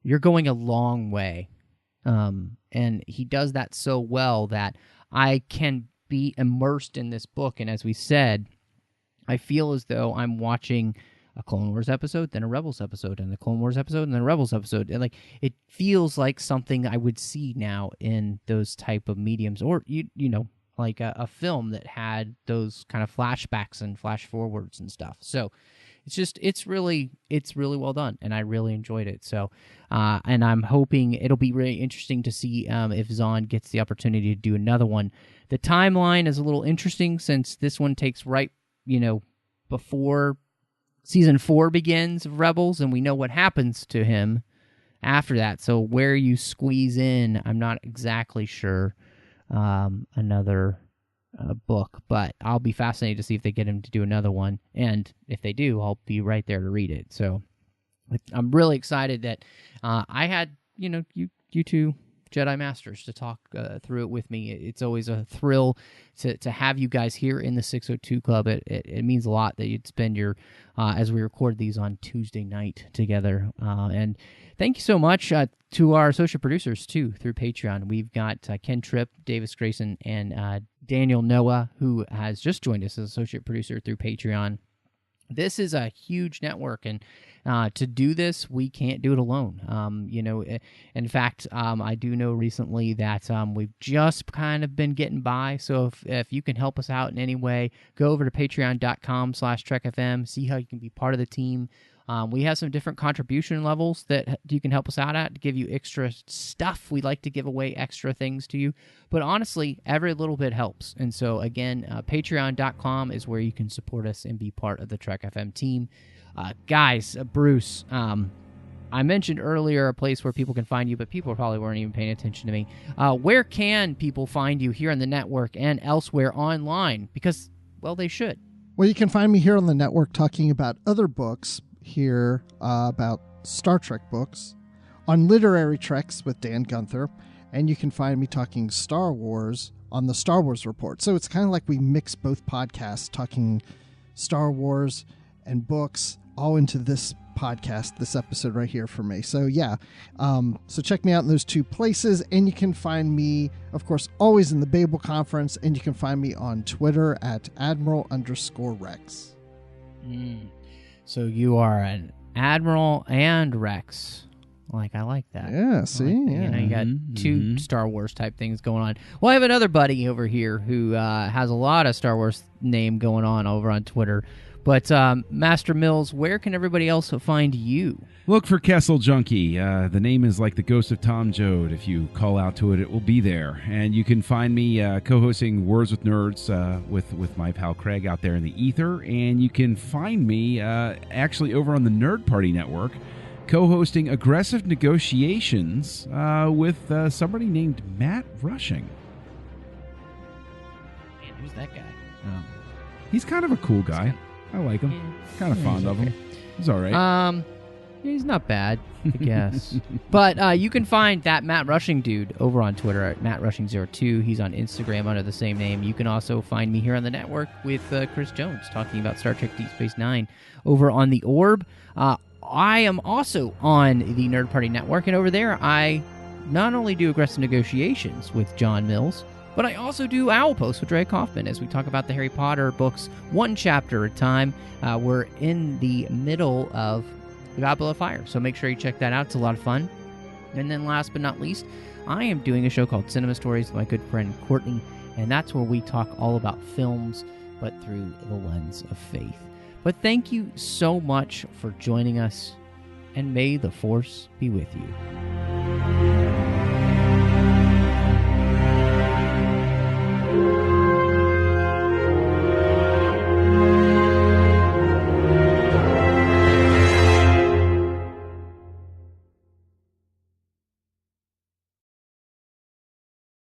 [SPEAKER 2] you're going a long way. And he does that so well that I can be immersed in this book, and as we said, I feel as though I'm watching a Clone Wars episode, then a Rebels episode, and a Clone Wars episode, and then a Rebels episode. And like, it feels like something I would see now in those type of mediums, or you know, like a film that had those kind of flashbacks and flash forwards and stuff. So it's really well done, and I really enjoyed it. So, and I'm hoping it'll be really interesting to see if Zahn gets the opportunity to do another one. The timeline is a little interesting since this one takes right, you know, before Season 4 begins of Rebels, and we know what happens to him after that. So where you squeeze in, I'm not exactly sure. Another book, but I'll be fascinated to see if they get him to do another one. And if they do, I'll be right there to read it. So I'm really excited that I had, you two Jedi Masters to talk through it with me. It's always a thrill to have you guys here in the 602 Club. It means a lot that you'd spend your, as we record these on Tuesday night together. And thank you so much to our associate producers, too, through Patreon. We've got Ken Tripp, Davis Grayson, and Daniel Noah, who has just joined us as associate producer through Patreon. This is a huge network, and to do this, we can't do it alone. In fact, I do know recently that we've just kind of been getting by. So if you can help us out in any way, go over to patreon.com/TrekFM, see how you can be part of the team. We have some different contribution levels that you can help us out at to give you extra stuff. We like to give away extra things to you. But honestly, every little bit helps. And so, again, patreon.com is where you can support us and be part of the Trek FM team. Guys, Bruce, I mentioned earlier a place where people can find you, but people probably weren't even paying attention to me. Where can people find you here on the network and elsewhere online? Because, well, they should.
[SPEAKER 6] Well, you can find me here on the network talking about other books here, about Star Trek books, on Literary Treks with Dan Gunther, and you can find me talking Star Wars on the Star Wars Report. So it's kind of like we mix both podcasts, talking Star Wars and books, all into this podcast, this episode right here for me. So yeah, so check me out in those two places, and you can find me, of course, always in the Babel Conference, and you can find me on Twitter at Admiral_Rex.
[SPEAKER 2] So you are an Admiral and Rex. I like that.
[SPEAKER 6] Yeah, see?
[SPEAKER 2] You got two Star Wars type things going on. Well, I have another buddy over here who has a lot of Star Wars name going on over on Twitter. But Master Mills, where can everybody else find you?
[SPEAKER 7] Look for Kessel Junkie. The name is like the ghost of Tom Joad. If you call out to it, it will be there. And you can find me co-hosting Words with Nerds with my pal Craig out there in the ether. And you can find me actually over on the Nerd Party Network, co-hosting Aggressive Negotiations with somebody named Matt Rushing.
[SPEAKER 2] Man, who's that guy?
[SPEAKER 7] He's kind of a cool guy. I like him. Kind of fond of him. He's all right.
[SPEAKER 2] He's not bad, I guess. But you can find that Matt Rushing dude over on Twitter at MattRushing02. He's on Instagram under the same name. You can also find me here on the network with Chris Jones talking about Star Trek Deep Space Nine over on the Orb. I am also on the Nerd Party Network, and over there I not only do Aggressive Negotiations with John Mills, but I also do Owl Post with Dre Kaufman as we talk about the Harry Potter books one chapter at a time. We're in the middle of the Goblet of Fire, so make sure you check that out. It's a lot of fun. And then last but not least, I am doing a show called Cinema Stories with my good friend Courtney, and that's where we talk all about films, but through the lens of faith. But thank you so much for joining us, and may the Force be with you.